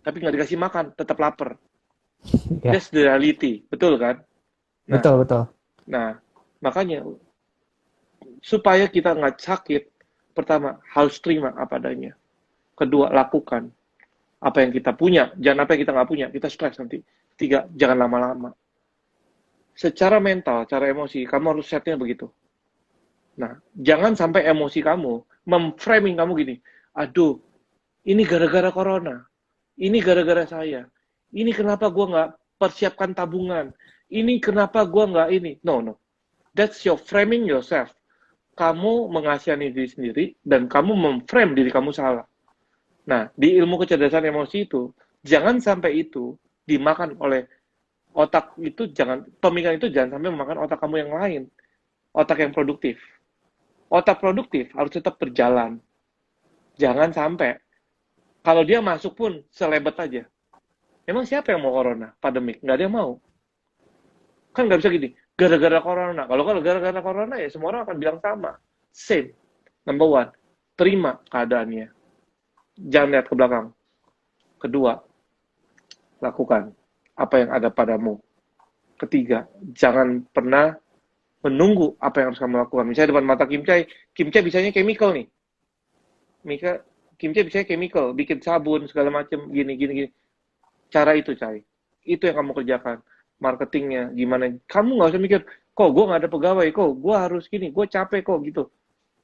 Speaker 2: tapi nggak dikasih makan, tetap lapar.
Speaker 1: Ya,
Speaker 2: That's the reality, betul kan? Nah,
Speaker 1: betul betul.
Speaker 2: nah makanya supaya kita nggak sakit, pertama harus terima apa adanya. Kedua, lakukan apa yang kita punya, jangan apa yang kita nggak punya, kita stres nanti. Tiga, jangan lama-lama. Secara mental, cara emosi, kamu harus setnya begitu. Nah, jangan sampai emosi kamu memframing kamu gini, aduh, ini gara-gara corona, ini gara-gara saya, ini kenapa gue nggak persiapkan tabungan, ini kenapa gue nggak ini. No, no. That's your framing yourself. Kamu mengasihani diri sendiri dan kamu memframe diri kamu salah. Nah, di ilmu kecerdasan emosi itu, jangan sampai itu dimakan oleh otak itu, pemikiran itu jangan sampai memakan otak kamu yang lain, otak yang produktif. Otak produktif harus tetap berjalan. Jangan sampai, kalau dia masuk pun selebet aja. Emang siapa yang mau corona, pandemik? Nggak ada yang mau. Kan nggak bisa gini, gara-gara corona. Kalau gara-gara corona ya semua orang akan bilang sama. Same. Number one, terima keadaannya. Jangan lihat ke belakang. Kedua, lakukan apa yang ada padamu. Ketiga, jangan pernah menunggu apa yang harus kamu lakukan. Misalnya depan mata Kim Chai bisanya chemical nih. Kim Chai bisanya chemical, bikin sabun, segala macam, gini. Cara itu, Cai. Itu yang kamu kerjakan. Marketingnya, gimana. Kamu nggak usah mikir, kok gue nggak ada pegawai, kok gue harus gini, gue capek kok, gitu.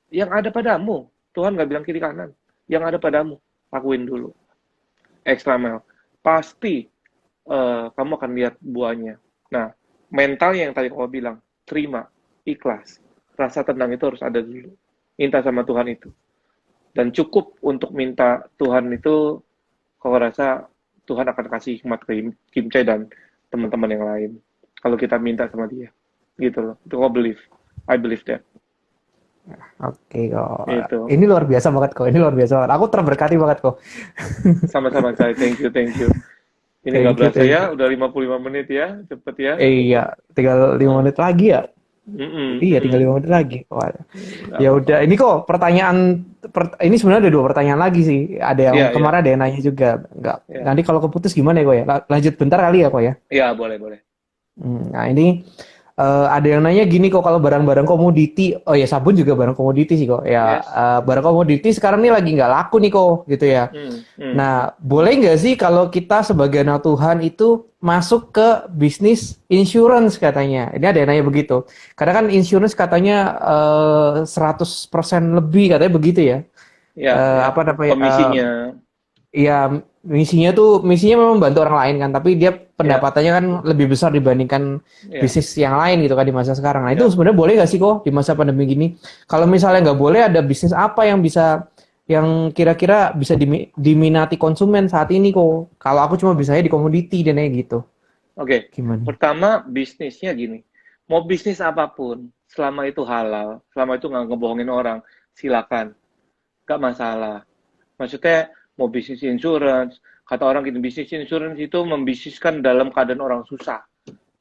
Speaker 2: Yang ada padamu, Tuhan nggak bilang kiri kanan. Yang ada padamu, lakuin dulu. Extra mile. Pasti kamu akan lihat buahnya. Nah, mental yang tadi kamu bilang, terima, ikhlas. Rasa tenang itu harus ada dulu. Minta sama Tuhan itu. Dan cukup untuk minta Tuhan itu, kalau rasa Tuhan akan kasih hikmat ke Kim Chai dan teman-teman yang lain. Kalau kita minta sama dia. Gitu loh. Itu kok believe. I believe that.
Speaker 1: Oke kok.
Speaker 2: Itu.
Speaker 1: Ini luar biasa banget kok. Ini luar biasa banget. Aku terberkati banget kok.
Speaker 2: Sama-sama, Cai. Thank you. Ini nggak berasa ya, udah 55 menit ya. Cepet ya.
Speaker 1: Iya, tinggal 5 menit lagi ya. Iya, tinggal 5 menit lagi. Wah. Ya udah, ini kok ini sebenarnya ada 2 pertanyaan lagi sih. Ada yang kemarin ada yang nanya juga. Enggak. Nanti kalau keputus gimana ya kok ya? Lanjut bentar kali ya kok ya?
Speaker 2: Iya, boleh.
Speaker 1: Nah, ini ada yang nanya gini kok, kalau barang-barang komoditi, oh ya sabun juga barang komoditi sih kok. Ya, barang komoditi sekarang ini lagi nggak laku nih kok, gitu ya. Nah, boleh nggak sih kalau kita sebagai anak Tuhan itu masuk ke bisnis insurance katanya? Ini ada yang nanya begitu. Karena kan insurance katanya 100% lebih katanya begitu ya. Apa namanya?
Speaker 2: Komisinya.
Speaker 1: Iya, misinya memang membantu orang lain kan, tapi dia pendapatannya kan lebih besar dibandingkan bisnis yang lain gitu kan di masa sekarang. Nah, itu sebenarnya boleh nggak sih kok di masa pandemi gini? Kalau misalnya nggak boleh, ada bisnis apa yang kira-kira bisa diminati konsumen saat ini kok? Kalau aku cuma bisanya di komoditi dan kayak gitu.
Speaker 2: Oke.
Speaker 1: Gimana?
Speaker 2: Pertama, bisnisnya gini. Mau bisnis apapun, selama itu halal, selama itu nggak ngebohongin orang, silakan. Nggak masalah. Maksudnya, mau bisnis insurance, kata orang gini, bisnis insurance itu membisniskan dalam keadaan orang susah.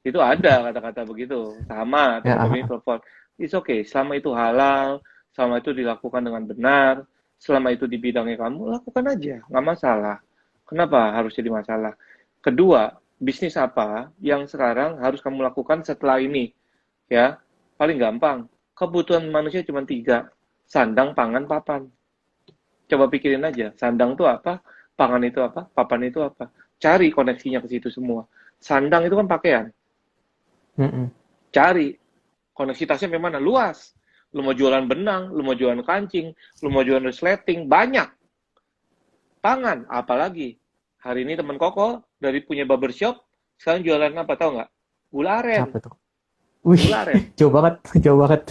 Speaker 2: Itu ada kata-kata begitu. Sama, teman-teman ini telepon. It's okay, selama itu halal, selama itu dilakukan dengan benar, selama itu di bidangnya kamu, lakukan aja, nggak masalah. Kenapa harus jadi masalah? Kedua, bisnis apa yang sekarang harus kamu lakukan setelah ini? Ya, paling gampang. Kebutuhan manusia cuma 3, sandang, pangan, papan. Coba pikirin aja, sandang itu apa, pangan itu apa, papan itu apa. Cari koneksinya ke situ semua. Sandang itu kan pakaian. Cari koneksitasnya memang luas. Lu mau jualan benang, lu mau jualan kancing, lu mau jualan resleting, banyak. Pangan, apalagi. Hari ini teman Koko dari punya barbershop, sekarang jualan apa, tahu nggak? Gula aren.
Speaker 1: Apa tuh? Wih,
Speaker 2: gula aren.
Speaker 1: jauh banget.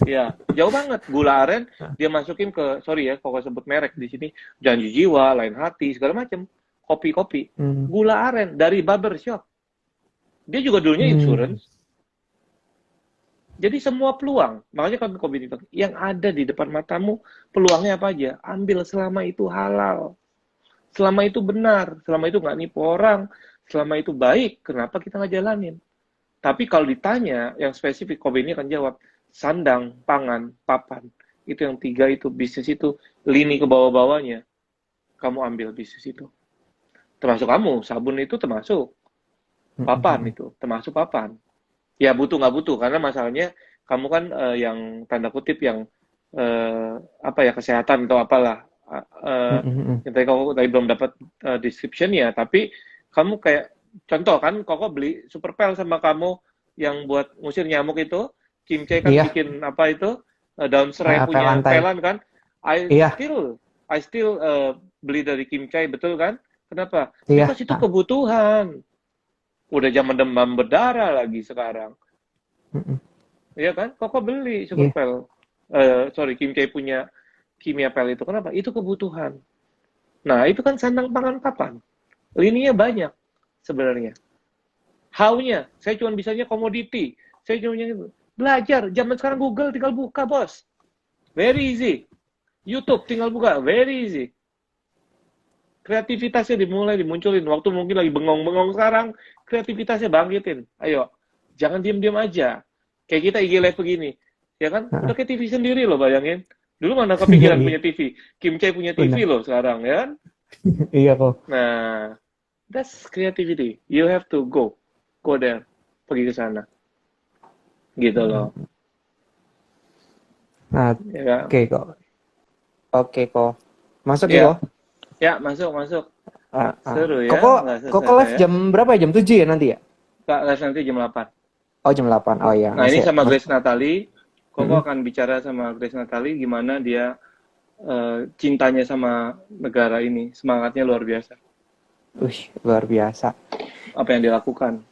Speaker 2: Ya, jauh banget. Gula aren dia masukin ke, sorry ya, Koko sebut merek di sini, Janji Jiwa, Lain Hati, segala macam. Kopi-kopi. Gula aren dari barbershop. Dia juga dulunya insurance. Jadi semua peluang, makanya kami bilang, yang ada di depan matamu, peluangnya apa aja? Ambil selama itu halal. Selama itu benar, selama itu nggak nipu orang, selama itu baik, kenapa kita nggak jalanin? Tapi kalau ditanya, yang spesifik, Kobe ini akan jawab, sandang, pangan, papan, itu yang 3 itu, bisnis itu, lini ke bawah-bawahnya, kamu ambil bisnis itu. Termasuk kamu, sabun itu termasuk, papan itu termasuk papan. Ya butuh nggak butuh, karena masalahnya kamu kan yang tanda kutip yang apa ya, kesehatan atau apalah. Eh, yang tadi kamu tadi belum dapat description ya, tapi kamu kayak contoh kan, Koko beli super pel sama kamu yang buat ngusir nyamuk itu, Kimchi kan
Speaker 1: Iya,
Speaker 2: bikin apa itu, daun serai
Speaker 1: pel
Speaker 2: punya
Speaker 1: lantai.
Speaker 2: pelan kan, I
Speaker 1: Iya,
Speaker 2: still I still beli dari Kimchi, betul kan? Kenapa?
Speaker 1: iya.
Speaker 2: Because itu kebutuhan. Udah zaman demam berdarah lagi sekarang. Iya kan? Koko beli
Speaker 1: Iya.
Speaker 2: Superpel. Sorry, Kimchi punya Kimia Pel itu. Kenapa? Itu kebutuhan. Nah, itu kan sandang pangan papan. Lininya banyak sebenarnya. How-nya, saya cuma bisanya komoditi. Saya cuma belajar. Zaman sekarang Google tinggal buka, bos. Very easy. YouTube tinggal buka. Very easy. Kreativitasnya dimulai dimunculin. Waktu mungkin lagi bengong-bengong, sekarang kreativitasnya bangkitin. Ayo, jangan diem-diem aja. Kayak kita IG Live begini. Ya kan? Udah kayak TV sendiri loh, bayangin. Dulu mana
Speaker 1: Iya,
Speaker 2: kepikiran
Speaker 1: iya.
Speaker 2: punya TV. Kim Chae punya TV
Speaker 1: Benar.
Speaker 2: loh sekarang, ya kan?
Speaker 1: Iya kok.
Speaker 2: Nah, that's creativity. You have to go there. Pergi ke sana. Gitu loh.
Speaker 1: Nah,
Speaker 2: Ya kan?
Speaker 1: oke kok. Oke kok. Masuk ya
Speaker 2: Ya,
Speaker 1: kok.
Speaker 2: ya masuk, masuk. Seru ya,
Speaker 1: Koko,
Speaker 2: nggak
Speaker 1: Koko
Speaker 2: selesai
Speaker 1: live
Speaker 2: ya.
Speaker 1: jam berapa ya? Jam 7 ya nanti ya?
Speaker 2: Kak, les nanti jam 8.
Speaker 1: Oh, jam 8. Oh iya,
Speaker 2: Nah, ini
Speaker 1: masih.
Speaker 2: sama Grace Natali. Koko
Speaker 1: Mm-mm.
Speaker 2: akan bicara sama Grace Natali gimana dia cintanya sama negara ini. Semangatnya luar biasa.
Speaker 1: Wih, luar biasa.
Speaker 2: Apa yang dilakukan.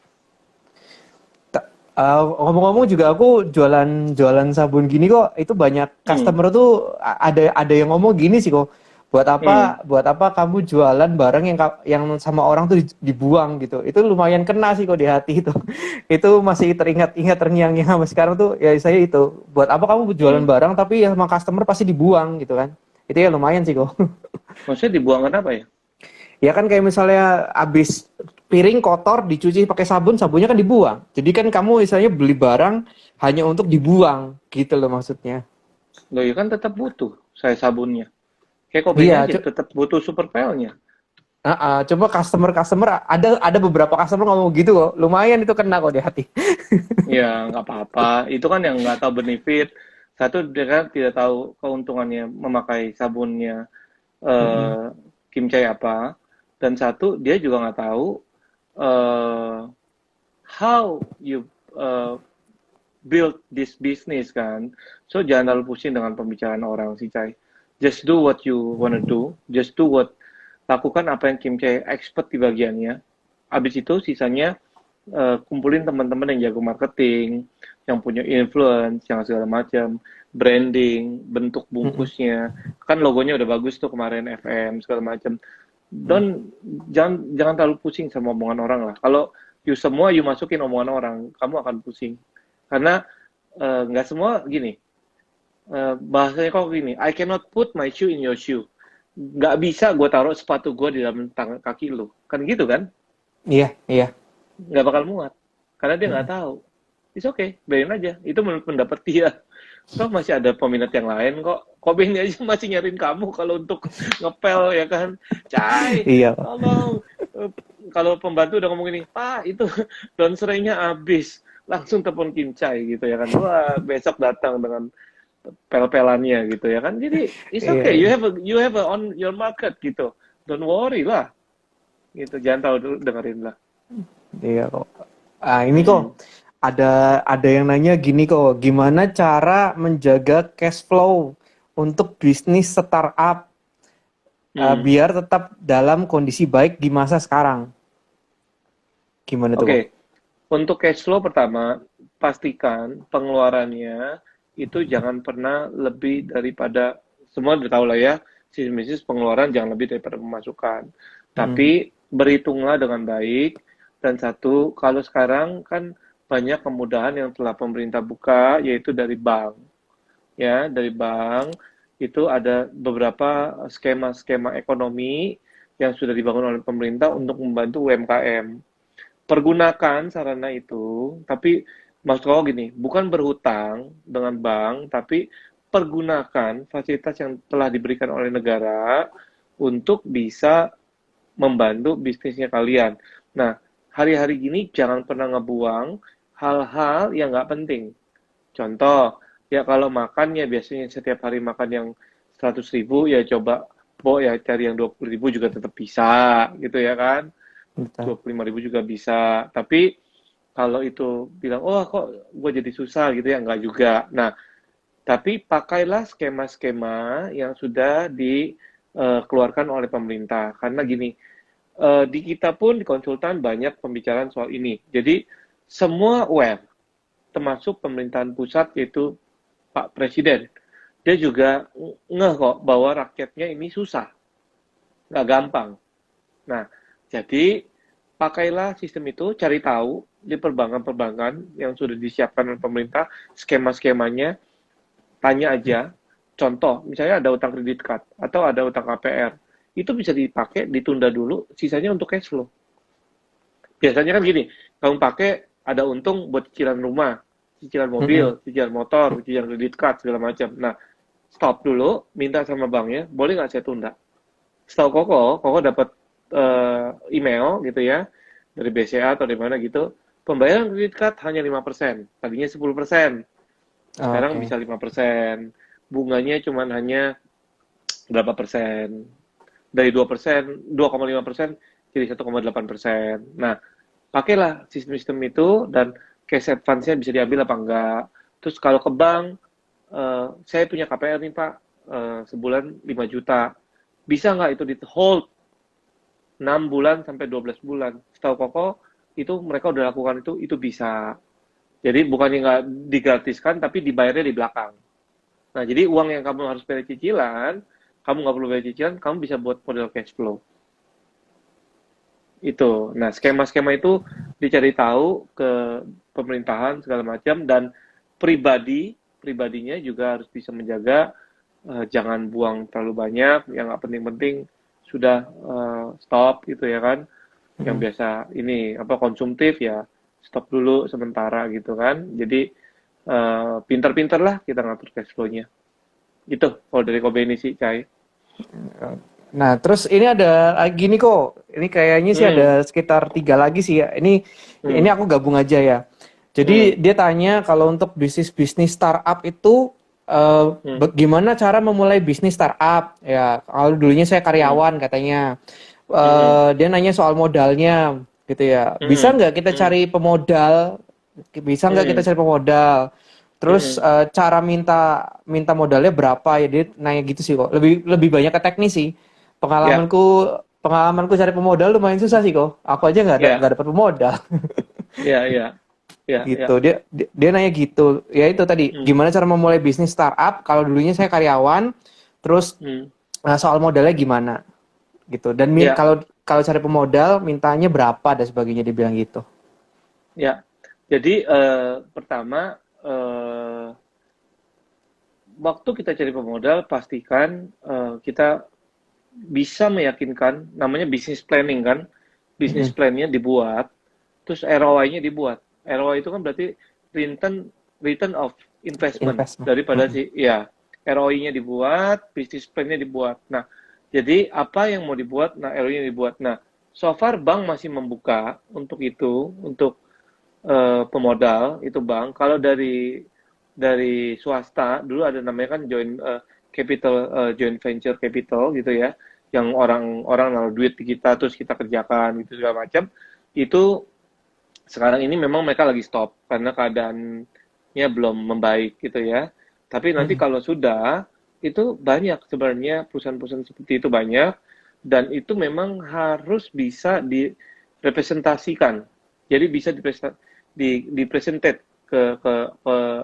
Speaker 1: Ngomong-ngomong juga aku jualan sabun gini kok, itu banyak
Speaker 2: Hmm,
Speaker 1: customer tuh ada yang ngomong gini sih kok.
Speaker 2: hmm.
Speaker 1: Buat apa kamu jualan barang yang sama orang tuh dibuang gitu. Itu lumayan kena sih kok di hati itu. Itu masih teringat-ingat terngiang-ngiang sampai sekarang tuh ya saya itu. Buat apa kamu jualan
Speaker 2: Hmm.
Speaker 1: barang tapi ya sama customer pasti dibuang gitu kan. Itu ya lumayan sih kok.
Speaker 2: Maksudnya dibuang kenapa ya?
Speaker 1: Ya kan kayak misalnya habis piring kotor dicuci pakai sabun, sabunnya kan dibuang. Jadi kan kamu misalnya beli barang hanya untuk dibuang gitu loh maksudnya.
Speaker 2: Loh, ya kan tetap butuh saya sabunnya. Kayak kopinya
Speaker 1: Iya,
Speaker 2: aja, tetap butuh super pelnya.
Speaker 1: coba customer ada beberapa customer ngomong gitu kok. Lumayan itu kena kok di hati.
Speaker 2: Ya, nggak apa-apa. Itu kan yang nggak tahu benefit. Satu, dia kan tidak tahu keuntungannya memakai sabunnya
Speaker 1: Mm-mm.
Speaker 2: eh Kimchi apa. Dan satu, dia juga nggak tahu eh how you eh, build this business kan. So jangan terlalu pusing dengan pembicaraan orang sih, Cai. Just do what you wanna do. Just do what lakukan apa yang Kim Chae expert di bagiannya. Habis itu sisanya kumpulin teman-teman yang jago marketing, yang punya influence, yang segala macam, branding, bentuk
Speaker 1: Mm-mm.
Speaker 2: bungkusnya. Kan logonya udah bagus tuh kemarin FM segala macam. Don jangan jangan terlalu pusing sama omongan orang lah. Kalau you masukin omongan orang, kamu akan pusing. Karena nggak semua gini, bahasanya kok gini, I cannot put my shoe in your shoe. Nggak bisa gue taruh sepatu gue di dalam tangan kaki lu. Kan gitu kan?
Speaker 1: Iya, iya.
Speaker 2: Nggak bakal muat. Karena dia nggak
Speaker 1: Mm-mm.
Speaker 2: tahu. It's okay, biarin aja. Itu menurut pendapat dia. Toh masih ada peminat yang lain kok. Kobe ini aja masih nyariin kamu kalau untuk ngepel ya kan. Cai,
Speaker 1: Iya, Pak.
Speaker 2: tolong. Kalau pembantu udah ngomong ini, Pak itu daun serainya habis. Langsung telepon Kim Chai gitu ya kan. Wah, besok datang dengan pel-pelannya gitu ya kan. Jadi it's
Speaker 1: Iya,
Speaker 2: okay.
Speaker 1: iya.
Speaker 2: You have a on your market gitu. Don't worry lah. Gitu. Jangan tahu dulu dengerin lah.
Speaker 1: Iya kok. Ini kok
Speaker 2: Mm-mm.
Speaker 1: ada yang nanya gini kok, gimana cara menjaga cash flow untuk bisnis startup
Speaker 2: Hmm.
Speaker 1: biar tetap dalam kondisi baik di masa sekarang? Gimana tuh kok?
Speaker 2: Oke, untuk cash flow pertama, pastikan pengeluarannya itu jangan pernah lebih daripada, semua udah tahu lah ya, sistem bisnis pengeluaran jangan lebih daripada pemasukan.
Speaker 1: Mm,
Speaker 2: Tapi berhitunglah dengan baik. Dan satu, kalau sekarang kan banyak kemudahan yang telah pemerintah buka, yaitu dari bank. Ya, dari bank itu ada beberapa skema-skema ekonomi yang sudah dibangun oleh pemerintah untuk membantu UMKM. Pergunakan sarana itu, tapi maksud kau gini, bukan berhutang dengan bank, tapi pergunakan fasilitas yang telah diberikan oleh negara untuk bisa membantu bisnisnya kalian. Nah, hari-hari gini jangan pernah ngebuang hal-hal yang nggak penting. Contoh, ya kalau makan ya biasanya setiap hari makan yang 100.000 ya coba ya cari yang 20.000 juga tetap bisa gitu ya kan.
Speaker 1: Betul.
Speaker 2: 25.000 juga bisa. Tapi kalau itu bilang, oh kok gue jadi susah gitu ya, enggak juga. Nah, tapi pakailah skema-skema yang sudah dikeluarkan oleh pemerintah. Karena gini, di kita pun di konsultan banyak pembicaraan soal ini. Jadi semua aware, termasuk pemerintahan pusat yaitu Pak Presiden. Dia juga ngeh kok bahwa rakyatnya ini susah, nggak gampang. Nah, jadi pakailah sistem itu, cari tahu di perbankan-perbankan yang sudah disiapkan oleh pemerintah, skema-skemanya, tanya aja. Contoh, misalnya ada utang kredit card atau ada utang KPR, itu bisa dipakai, ditunda dulu, sisanya untuk cash flow. Biasanya kan gini, kamu pakai ada untung buat cicilan rumah, cicilan
Speaker 1: Mm-mm.
Speaker 2: mobil, cicilan motor, cicilan kredit card segala macam. Nah, stop dulu, minta sama banknya, boleh nggak saya tunda? Setahu Koko dapat email gitu ya dari BCA atau dari mana gitu, pembayaran kredit card hanya 5%, tadinya 10%, sekarang
Speaker 1: Oke.
Speaker 2: bisa 5%, bunganya cuma hanya berapa persen, dari 2%, 2,5% jadi 1,8%. Nah, pakailah sistem-sistem itu dan cash advance-nya bisa diambil apa enggak. Terus kalau ke bank, saya punya KPR nih Pak, sebulan 5 juta. Bisa nggak itu di hold 6 bulan sampai 12 bulan? Setahu Koko, itu mereka udah lakukan itu bisa. Jadi bukannya nggak digratiskan, tapi dibayarnya di belakang. Nah, jadi uang yang kamu harus bayar cicilan, kamu nggak perlu bayar cicilan, kamu bisa buat model cash flow. Itu. Nah, skema-skema itu dicari tahu ke pemerintahan segala macam dan pribadinya juga harus bisa menjaga jangan buang terlalu banyak, yang nggak penting-penting sudah stop gitu ya kan. Yang
Speaker 1: Mm-mm.
Speaker 2: biasa ini apa konsumtif ya stop dulu sementara gitu kan. Jadi pintar-pintar lah kita ngatur cash flow-nya. Itu kalau dari Kobe ini sih, Cai.
Speaker 1: Nah, terus ini ada lagi nih kok. Ini kayaknya sih
Speaker 2: Hmm,
Speaker 1: ada sekitar 3 lagi sih ya. Ini
Speaker 2: hmm,
Speaker 1: aku gabung aja ya.
Speaker 2: hmm,
Speaker 1: Jadi dia tanya kalau untuk bisnis-bisnis startup itu
Speaker 2: hmm,
Speaker 1: gimana cara memulai bisnis startup? Ya, kalau dulunya saya
Speaker 2: hmm,
Speaker 1: karyawan katanya.
Speaker 2: hmm,
Speaker 1: Dia nanya soal modalnya gitu ya. Bisa
Speaker 2: hmm,
Speaker 1: nggak kita
Speaker 2: hmm,
Speaker 1: cari pemodal? Bisa nggak kita
Speaker 2: hmm,
Speaker 1: cari pemodal? Terus
Speaker 2: hmm.
Speaker 1: cara minta minta modalnya berapa ya? Dia nanya gitu sih kok. Lebih lebih banyak ke teknis sih.
Speaker 2: Ya,
Speaker 1: Pengalamanku pengalamanku cari pemodal lumayan susah sih kok. Aku aja nggak
Speaker 2: ya,
Speaker 1: dapat pemodal.
Speaker 2: ya, ya, ya,
Speaker 1: Gitu.
Speaker 2: ya.
Speaker 1: Dia nanya gitu. Ya itu tadi,
Speaker 2: Hmm,
Speaker 1: gimana cara memulai bisnis startup? Kalau dulunya saya karyawan, terus
Speaker 2: hmm,
Speaker 1: soal modalnya gimana? Gitu. Dan
Speaker 2: ya,
Speaker 1: kalau kalau cari pemodal mintanya berapa dan sebagainya dibilang gitu.
Speaker 2: ya. Jadi pertama waktu kita cari pemodal pastikan kita bisa meyakinkan namanya business planning kan. Business
Speaker 1: Mm-mm.
Speaker 2: plan-nya dibuat, terus ROI-nya dibuat. ROI itu kan berarti return return of investment
Speaker 1: Investment.
Speaker 2: daripada
Speaker 1: Mm-mm.
Speaker 2: si ya ROI-nya dibuat, business plan-nya dibuat. Nah, jadi apa yang mau dibuat? Nah, ROI-nya dibuat. Nah, so far bank masih membuka untuk itu, untuk pemodal itu bank. Kalau dari swasta dulu ada namanya kan joint capital joint venture capital gitu ya, yang orang-orang naruh duit di kita terus kita kerjakan gitu segala macam. Itu sekarang ini memang mereka lagi stop karena keadaannya belum membaik gitu ya. Tapi nanti
Speaker 1: Mm-mm.
Speaker 2: kalau sudah itu banyak sebenarnya perusahaan-perusahaan seperti itu banyak dan itu memang harus bisa direpresentasikan. Jadi bisa dipresentate ke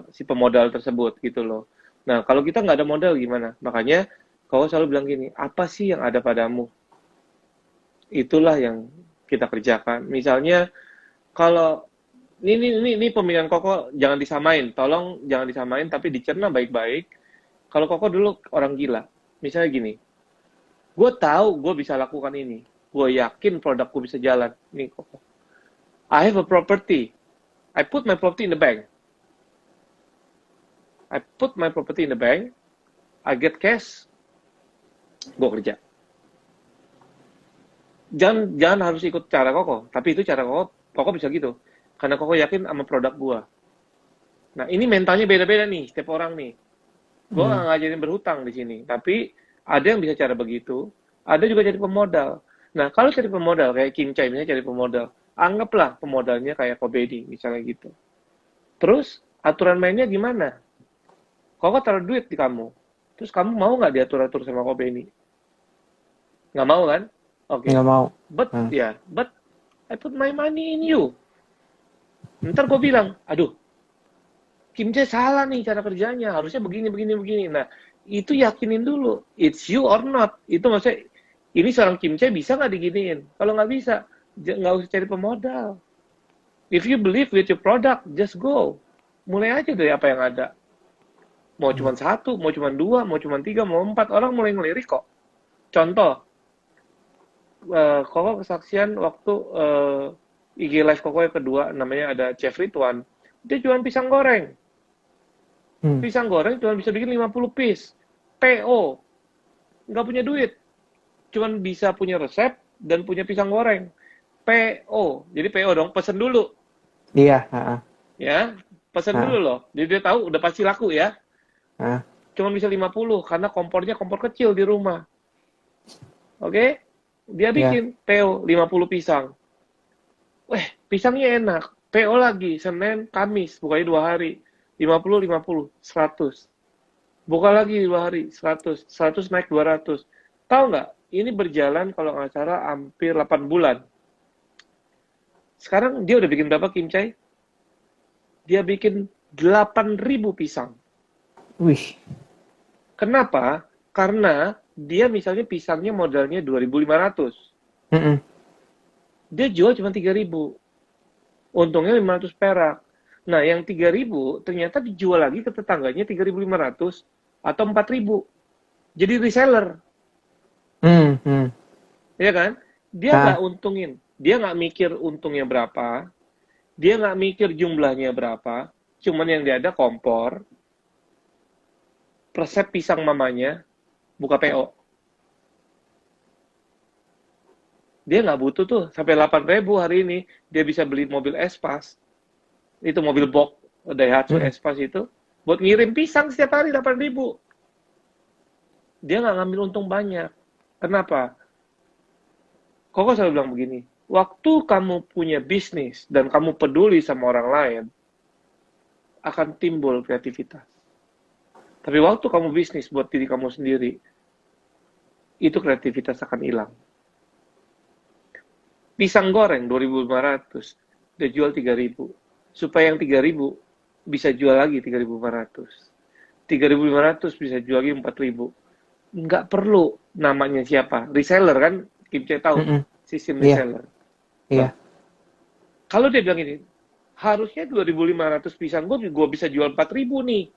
Speaker 2: si pemodal tersebut gitu loh. Nah, kalau kita nggak ada modal gimana? Makanya kau selalu bilang gini, apa sih yang ada padamu? Itulah yang kita kerjakan. Misalnya kalau ini pemilihan Koko jangan disamain, tolong jangan disamain tapi dicerna baik-baik. Kalau Koko dulu orang gila, misalnya gini, gue tahu gue bisa lakukan ini, gue yakin produkku bisa jalan. Nih Koko, I have a property, I put my property in the bank, I put my property in the bank, I get cash, gue kerja. Jangan harus ikut cara Koko, tapi itu cara Koko bisa gitu. Karena Koko yakin sama produk gua. Nah, ini mentalnya beda-beda nih, setiap orang nih. Gua nggak
Speaker 1: Hmm.
Speaker 2: ngajarin berhutang di sini, tapi ada yang bisa cara begitu, ada juga cari pemodal. Nah, kalau cari pemodal kayak Kim Chai misalnya cari pemodal, anggaplah pemodalnya kayak Kobedi misalnya gitu. Terus aturan mainnya gimana? Koko taruh duit di kamu, terus kamu mau nggak diatur-atur sama Kobedi? Nggak mau kan? Oke.
Speaker 1: Nggak mau.
Speaker 2: But
Speaker 1: Hmm.
Speaker 2: ya, but I put my money in you. Ntar gue bilang, aduh, Kim Jae salah nih cara kerjanya, harusnya begini, begini, begini. Nah, itu yakinin dulu, it's you or not. Itu maksudnya, ini seorang Kim Jae bisa nggak diginiin? Kalau nggak bisa, nggak usah cari pemodal. If you believe with your product, just go. Mulai aja dari apa yang ada. Mau cuma satu, mau cuma dua, mau cuma tiga, mau empat, orang mulai ngelirik kok. Contoh, Koko kesaksian waktu IG Live Koko yang kedua, namanya ada Chef Ridwan. Dia jualan pisang goreng.
Speaker 1: Hmm.
Speaker 2: Pisang goreng cuma bisa bikin 50 piece. PO. Nggak punya duit. Cuman bisa punya resep dan punya pisang goreng. PO. Jadi PO dong, pesen dulu.
Speaker 1: Iya. Ha-ha.
Speaker 2: Ya, pesen dulu
Speaker 1: Ha.
Speaker 2: loh. Jadi dia tahu udah pasti laku ya.
Speaker 1: Ha.
Speaker 2: Cuman bisa 50 karena kompornya kompor kecil di rumah. Oke? Dia
Speaker 1: Ya.
Speaker 2: bikin PO 50 pisang. Weh, pisangnya enak. PO lagi, Senin, Kamis, bukanya 2 hari. 50, 50, 100. Buka lagi 2 hari, 100. 100 naik 200. Tahu nggak? Ini berjalan kalau nggak salah hampir 8 bulan. Sekarang dia udah bikin berapa Kim Chai? Dia bikin 8.000 pisang.
Speaker 1: Wih.
Speaker 2: Kenapa? Karena dia misalnya pisangnya modalnya 2.500.
Speaker 1: Mm-mm.
Speaker 2: Dia jual cuma 3.000. Untungnya 500 perak. Nah, yang 3.000 ternyata dijual lagi ke tetangganya 3.500 atau 4.000. Jadi reseller,
Speaker 1: Hmm. Hmm.
Speaker 2: ya kan? Dia
Speaker 1: Ah.
Speaker 2: nggak untungin. Dia nggak mikir untungnya berapa. Dia nggak mikir jumlahnya berapa. Cuman yang dia ada kompor, resep pisang mamanya, buka PO. Dia nggak butuh tuh sampai 8.000 hari ini. Dia bisa beli mobil Espas. Itu mobil box Daihatsu
Speaker 1: Mm-mm.
Speaker 2: Espas itu. Buat ngirim pisang setiap hari 8.000. Dia nggak ngambil untung banyak. Kenapa? Koko selalu bilang begini, waktu kamu punya bisnis dan kamu peduli sama orang lain, akan timbul kreativitas. Tapi waktu kamu bisnis buat diri kamu sendiri, itu kreativitas akan hilang. Pisang goreng 2.500, dia jual 3.000. Supaya yang 3.000 bisa jual lagi 3.500. 3.500 bisa jual lagi 4.000. Nggak perlu namanya siapa. Reseller kan, Kim Chae tahu
Speaker 1: Mm-mm.
Speaker 2: sistem
Speaker 1: Iya.
Speaker 2: reseller.
Speaker 1: Iya.
Speaker 2: Nah, kalau dia bilang ini, harusnya 2.500 pisang gue bisa jual 4.000 nih.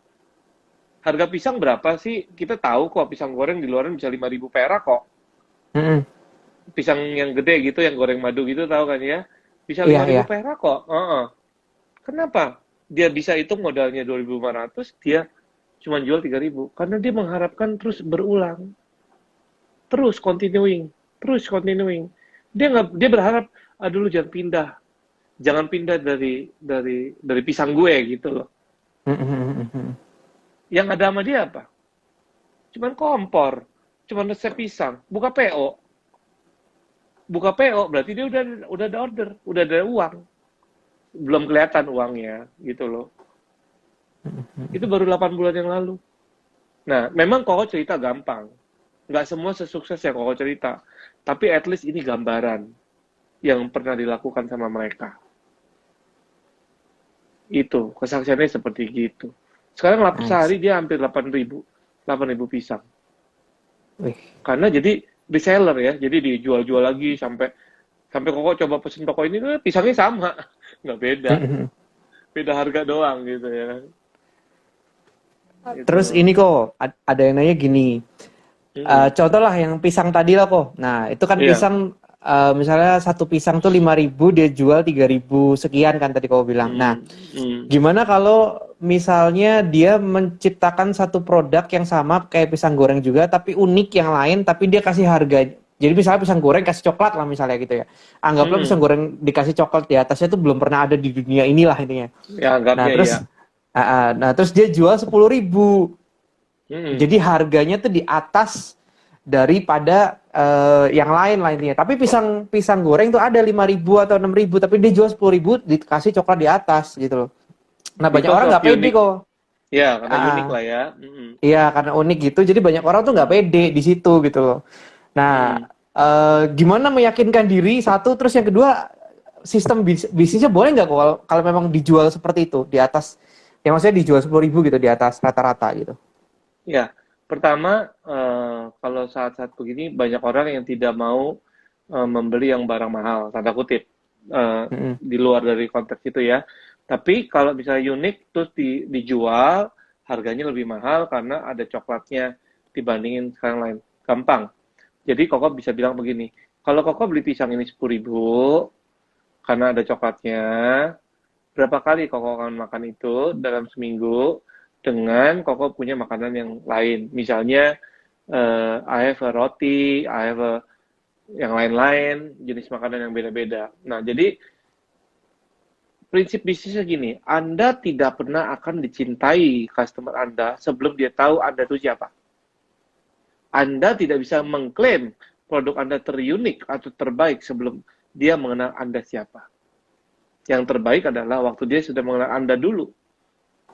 Speaker 2: Harga pisang berapa sih? Kita tahu kok pisang goreng di luaran bisa 5.000 perak kok.
Speaker 1: Mm-mm.
Speaker 2: Pisang yang gede gitu, yang goreng madu gitu tahu kan ya? Bisa
Speaker 1: Iya.
Speaker 2: 5.000
Speaker 1: Iya.
Speaker 2: perak kok. Kenapa? Dia bisa hitung modalnya 2.500, dia cuma jual 3.000. Karena dia mengharapkan terus berulang. Terus continuing. Terus continuing. Dia berharap, aduh lu jangan pindah. Jangan pindah dari pisang gue gitu loh.
Speaker 1: Mm-mm.
Speaker 2: Yang ada sama dia apa? Cuman kompor, cuman resep pisang, buka PO. Buka PO berarti dia udah ada order, udah ada uang. Belum kelihatan uangnya gitu loh. Itu baru 8 bulan yang lalu. Nah, memang Koko cerita gampang. Nggak semua sesukses yang Koko cerita. Tapi at least ini gambaran yang pernah dilakukan sama mereka. Itu, kesaksiannya seperti gitu. Sekarang
Speaker 1: Nice.
Speaker 2: sehari dia hampir 8.000 pisang.
Speaker 1: Wih.
Speaker 2: Karena jadi reseller ya, jadi dijual-jual lagi sampai Koko coba pesen toko ini, pisangnya sama, nggak beda,
Speaker 1: Mm-mm.
Speaker 2: beda harga doang gitu ya. Gitu.
Speaker 1: Terus ini kok ada yang nanya gini. Contoh lah yang pisang tadi lah kok. Nah, itu kan
Speaker 2: Iya.
Speaker 1: pisang misalnya satu pisang tuh 5.000, dia jual 3.000 sekian kan tadi kau bilang. Nah, gimana kalau misalnya dia menciptakan satu produk yang sama kayak pisang goreng juga tapi unik yang lain, tapi dia kasih harga Jadi misalnya pisang goreng kasih coklat lah misalnya gitu ya. Anggaplah pisang
Speaker 2: Mm-mm.
Speaker 1: goreng dikasih coklat di atasnya tuh belum pernah ada di dunia inilah intinya.
Speaker 2: Ya
Speaker 1: Nah
Speaker 2: anggapnya
Speaker 1: terus,
Speaker 2: ya.
Speaker 1: nah terus dia jual 10.000.
Speaker 2: Mm-mm.
Speaker 1: Jadi harganya tuh di atas daripada yang lain lah intinya. Tapi pisang pisang goreng tuh ada 5.000 atau 6.000, tapi dia jual 10.000 dikasih coklat di atas gitu loh. Nah banyak
Speaker 2: Because
Speaker 1: orang
Speaker 2: of
Speaker 1: nggak pede
Speaker 2: unique.
Speaker 1: kok.
Speaker 2: Ya, karena
Speaker 1: Ah,
Speaker 2: unik
Speaker 1: ah.
Speaker 2: lah ya. Mm-mm.
Speaker 1: Iya karena unik gitu. Jadi banyak orang tuh nggak
Speaker 2: Mm.
Speaker 1: pede di situ gitu loh. Nah,
Speaker 2: Mm-mm.
Speaker 1: gimana meyakinkan diri satu, terus yang kedua sistem bisnisnya boleh nggak kok kalau memang dijual seperti itu di atas, ya maksudnya dijual 10.000 gitu di atas rata-rata gitu.
Speaker 2: Ya, pertama, kalau saat-saat begini banyak orang yang tidak mau membeli yang barang mahal, tanda kutip,
Speaker 1: Mm-mm.
Speaker 2: di luar dari konteks itu ya. Tapi kalau misalnya unik terus dijual, harganya lebih mahal karena ada coklatnya dibandingin sekarang lain. Gampang. Jadi Koko bisa bilang begini, kalau Koko beli pisang ini 10.000 karena ada coklatnya, berapa kali Koko akan makan itu dalam seminggu dengan Koko punya makanan yang lain. Misalnya, I have a roti, I have a yang lain-lain, jenis makanan yang beda-beda. Nah, jadi prinsip bisnisnya gini, Anda tidak pernah akan dicintai customer Anda sebelum dia tahu Anda itu siapa. Anda tidak bisa mengklaim produk Anda terunik atau terbaik sebelum dia mengenal Anda siapa. Yang terbaik adalah waktu dia sudah mengenal Anda dulu.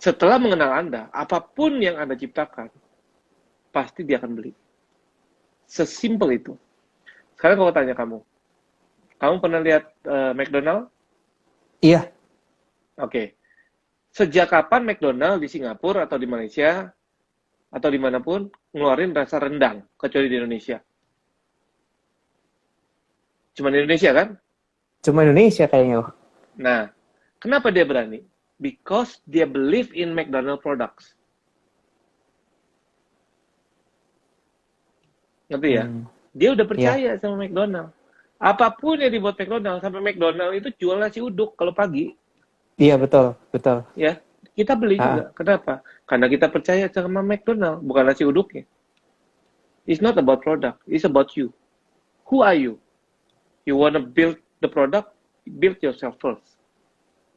Speaker 2: Setelah mengenal Anda, apapun yang Anda ciptakan, pasti dia akan beli. Sesimpel itu. Sekarang kalau tanya kamu pernah lihat McDonald?
Speaker 1: Iya,
Speaker 2: Oke. Sejak kapan McDonald di Singapura atau di Malaysia atau dimanapun ngeluarin rasa rendang, kecuali di Indonesia? Cuma di Indonesia kan?
Speaker 1: cuma Indonesia kayaknya.
Speaker 2: Nah, kenapa dia berani? Because dia believe in McDonald products. Ngerti ya?
Speaker 1: Hmm,
Speaker 2: Dia udah
Speaker 1: iya,
Speaker 2: percaya sama McDonald. Apapun yang dibuat McDonald, sampai McDonald itu jual nasi uduk kalau pagi,
Speaker 1: iya betul, betul.
Speaker 2: ya. Kita beli
Speaker 1: Ah,
Speaker 2: juga. Kenapa? Karena kita percaya sama McDonald, bukan nasi uduknya. It's not about product, it's about you. Who are you? You wanna build the product, build yourself first.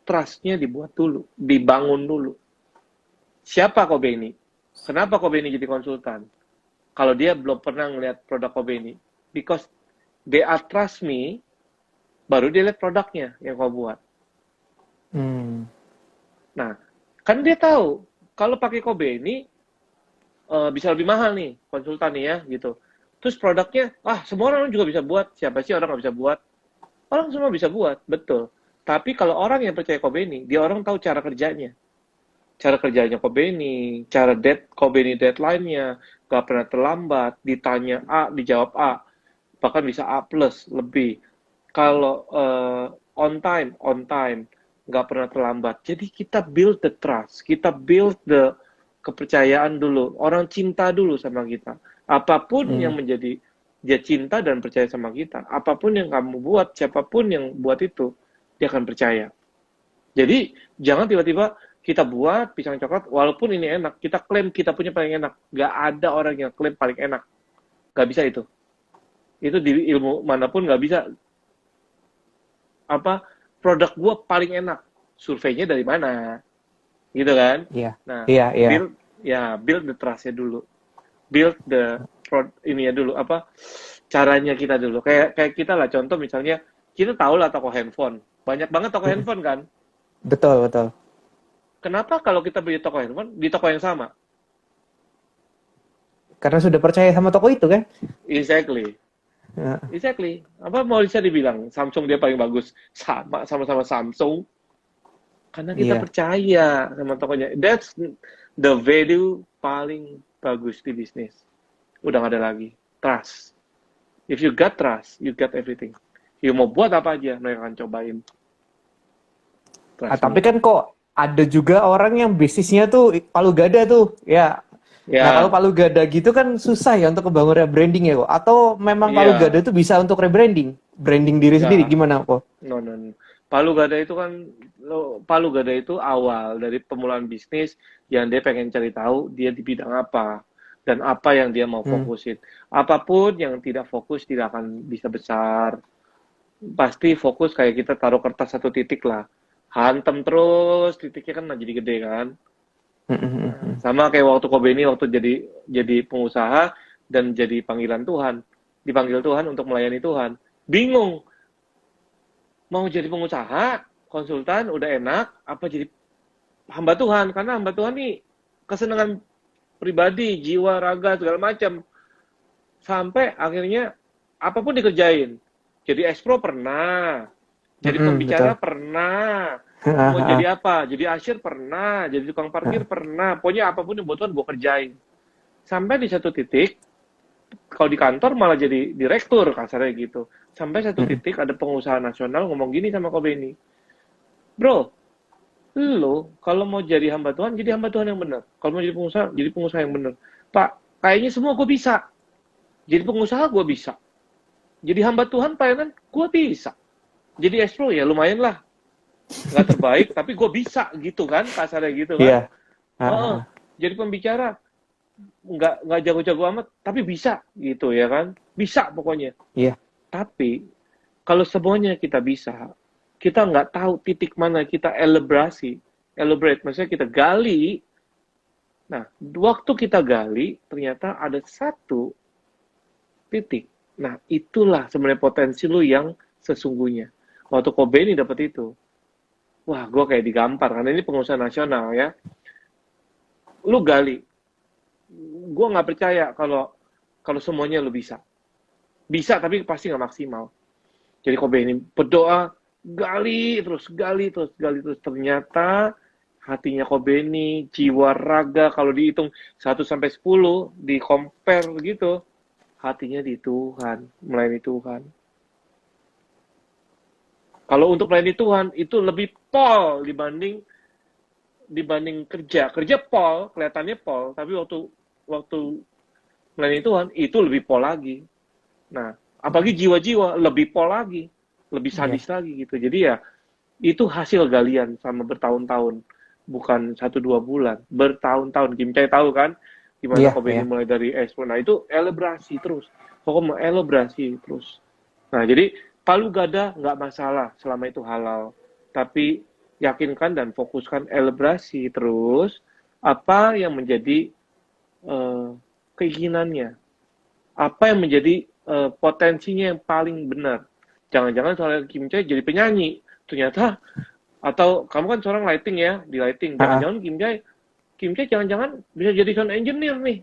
Speaker 2: Trust-nya dibuat dulu, dibangun dulu. Siapa Kobe ini? Kenapa Kobe ini jadi konsultan? Kalau dia belum pernah ngeliat produk Kobe ini, because they are trust me, baru dia lihat produknya yang kau buat.
Speaker 1: hmm,
Speaker 2: Nah, kan dia tahu kalau pakai Kobe ini bisa lebih mahal nih konsultan nih ya gitu. Terus produknya, semua orang juga bisa buat. Siapa sih orang nggak bisa buat? Orang semua bisa buat, betul. Tapi kalau orang yang percaya Kobe ini, dia orang tahu cara kerjanya. Cara kerjanya Kobe ini, cara Kobe ini deadline-nya, nggak pernah terlambat, ditanya A, dijawab A, bahkan bisa A plus lebih. Kalau on time, nggak pernah terlambat. Jadi kita build the trust, kita build the kepercayaan dulu. Orang cinta dulu sama kita. Apapun
Speaker 1: hmm,
Speaker 2: yang menjadi dia cinta dan percaya sama kita. Apapun yang kamu buat, siapapun yang buat itu, dia akan percaya. Jadi jangan tiba-tiba kita buat pisang coklat, walaupun ini enak, kita klaim kita punya paling enak. Nggak ada orang yang klaim paling enak. Nggak bisa itu. Itu di ilmu manapun nggak bisa. Apa produk gua paling enak? Surveinya dari mana? Gitu kan?
Speaker 1: iya,
Speaker 2: Nah,
Speaker 1: iya, iya.
Speaker 2: build the trust-nya dulu. Build the ini ya dulu apa caranya kita dulu. Kayak kita lah contoh misalnya kita tahu lah toko handphone. Banyak banget toko
Speaker 1: Mm,
Speaker 2: handphone kan?
Speaker 1: betul, betul.
Speaker 2: Kenapa kalau kita beli toko handphone di toko yang sama?
Speaker 1: Karena sudah percaya sama toko itu kan?
Speaker 2: Exactly.
Speaker 1: Ya,
Speaker 2: Exactly. Apa mau bisa dibilang Samsung dia paling bagus? Sama-sama Samsung. Karena kita
Speaker 1: iya.
Speaker 2: percaya sama tokonya. That's the value paling bagus di bisnis. Udah gak ada lagi. Trust. If you got trust, you got everything. You mau buat apa aja, mereka akan cobain. Trust
Speaker 1: Tapi
Speaker 2: me.
Speaker 1: kan kok ada juga orang yang bisnisnya tuh palu gada tuh, ya. Nah kalau
Speaker 2: Ya,
Speaker 1: palu gada gitu kan susah ya untuk membangun rebranding ya kok. Atau memang palu gada
Speaker 2: iya.
Speaker 1: itu bisa untuk rebranding, branding diri sendiri
Speaker 2: Enggak.
Speaker 1: gimana kok?
Speaker 2: No, no, no. Palu Gada itu kan, Palu Gada itu awal dari pemulaan bisnis yang dia pengen cari tahu dia di bidang apa. dan apa yang dia mau fokusin. Apapun yang tidak fokus tidak akan bisa besar. Pasti fokus kayak kita taruh kertas satu titik lah. Hantem terus, titiknya kan jadi gede kan. Nah, sama kayak waktu Kobe ini waktu jadi pengusaha dan jadi panggilan Tuhan, dipanggil Tuhan untuk melayani Tuhan. Bingung mau jadi pengusaha, konsultan udah enak, apa jadi hamba Tuhan? Karena hamba Tuhan nih kesenangan pribadi, jiwa, raga segala macam. Sampai akhirnya apapun dikerjain. Jadi ekspro pernah, jadi pembicara
Speaker 1: Betul.
Speaker 2: pernah, mau jadi apa? Jadi asyir pernah, jadi tukang parkir pernah. Pokoknya apapun yang buat Tuhan gue kerjain. Sampai di satu titik, kalau di kantor malah jadi direktur kasarnya gitu. Sampai satu titik ada pengusaha nasional ngomong gini sama Kobe ini. Bro, lo kalau mau jadi hamba Tuhan, jadi hamba Tuhan yang benar. Kalau mau jadi pengusaha yang benar. Pak, kayaknya semua gue bisa. Jadi pengusaha gue bisa. Jadi hamba Tuhan pelayanan gue bisa. Jadi ekspro ya lumayan lah. Nggak terbaik, tapi gue bisa gitu kan. Kasarnya gitu kan.
Speaker 1: Iya.
Speaker 2: Jadi pembicara nggak jago-jago amat, tapi bisa gitu ya kan. Bisa pokoknya.
Speaker 1: Iya.
Speaker 2: Tapi kalau semuanya kita bisa, kita nggak tahu titik mana kita elaborate, maksudnya kita gali. Nah, waktu kita gali, ternyata ada satu titik. Nah, itulah sebenarnya potensi lu yang sesungguhnya. Waktu Kobe ini dapat itu, wah, gue kayak digampar karena ini pengusaha nasional ya. Lu gali, gue nggak percaya kalau semuanya lu bisa. Bisa tapi pasti nggak maksimal. Jadi Kobe ini berdoa, gali terus. Ternyata hatinya Kobe ini, jiwa raga kalau dihitung 1 sampai 10, di compare gitu, hatinya di Tuhan, melayani Tuhan. Kalau untuk melayani Tuhan itu lebih pol dibanding kerja. Kerja pol, kelihatannya pol, tapi waktu melayani Tuhan itu lebih pol lagi. Nah, apalagi jiwa-jiwa lebih pol lagi, lebih sadis lagi gitu. Jadi ya itu hasil galian sama bertahun-tahun, bukan 1-2 bulan, bertahun-tahun. Kim Chai tahu kan gimana Kobe ini mulai dari ekspor. Nah itu elaborasi terus, pokoknya elaborasi terus. Nah jadi palu gada nggak masalah selama itu halal, tapi yakinkan dan fokuskan elaborasi terus apa yang menjadi keinginannya, apa yang menjadi potensinya yang paling benar. Jangan-jangan soalnya Kim Chai jadi penyanyi, ternyata, atau kamu kan seorang lighting ya, di lighting, jangan-jangan Kim Chai jangan-jangan bisa jadi sound engineer nih,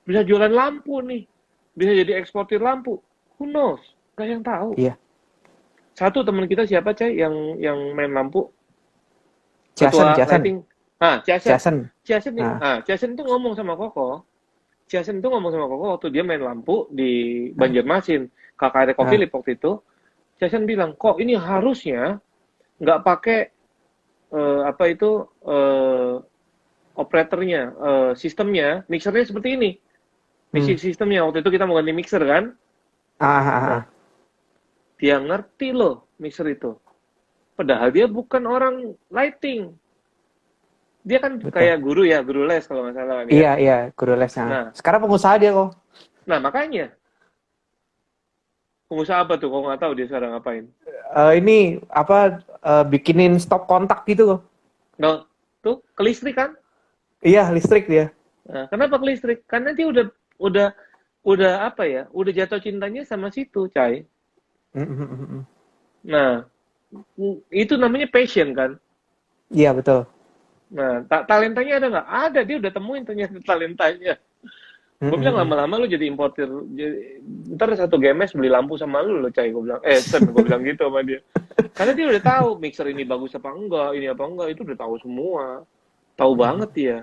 Speaker 2: bisa jualan lampu nih, bisa jadi eksportir lampu, who knows, gak yang tahu.
Speaker 1: Iya.
Speaker 2: Satu teman kita siapa Cai yang main lampu?
Speaker 1: Jason.
Speaker 2: Jason tuh ngomong sama Koko. Jason tuh ngomong sama Koko waktu dia main lampu di Banjarmasin, kakak Eko Philip waktu itu. Jason bilang, kok ini harusnya nggak pakai operatornya, sistemnya, mixernya seperti ini. Mixing sistemnya waktu itu kita mau ganti mixer kan? Nah, dia ngerti loh mixer itu. Padahal dia bukan orang lighting. Dia kan kayak guru ya, guru les kalau nggak salah kan ya.
Speaker 1: Iya, guru les. Nah, sekarang pengusaha dia kok.
Speaker 2: Nah, makanya. Pengusaha apa tuh? Kok nggak tahu dia sekarang ngapain?
Speaker 1: Ini bikinin stop kontak gitu kok.
Speaker 2: Nah, tuh ke listrik kan?
Speaker 1: Iya, listrik dia.
Speaker 2: Nah, kenapa ke listrik? Karena dia udah apa ya? Udah jatuh cintanya sama situ, Cai. Nah, itu namanya passion kan?
Speaker 1: Iya, betul.
Speaker 2: Nah, talentanya ada nggak? Ada, dia udah temuin ternyata talentanya. Gue bilang lama-lama lu jadi importir, ntar satu GMS beli lampu sama lu Cai, gue bilang, gue bilang gitu sama dia. Karena dia udah tahu mixer ini bagus apa enggak, ini apa enggak, itu udah tahu semua. Tahu banget dia.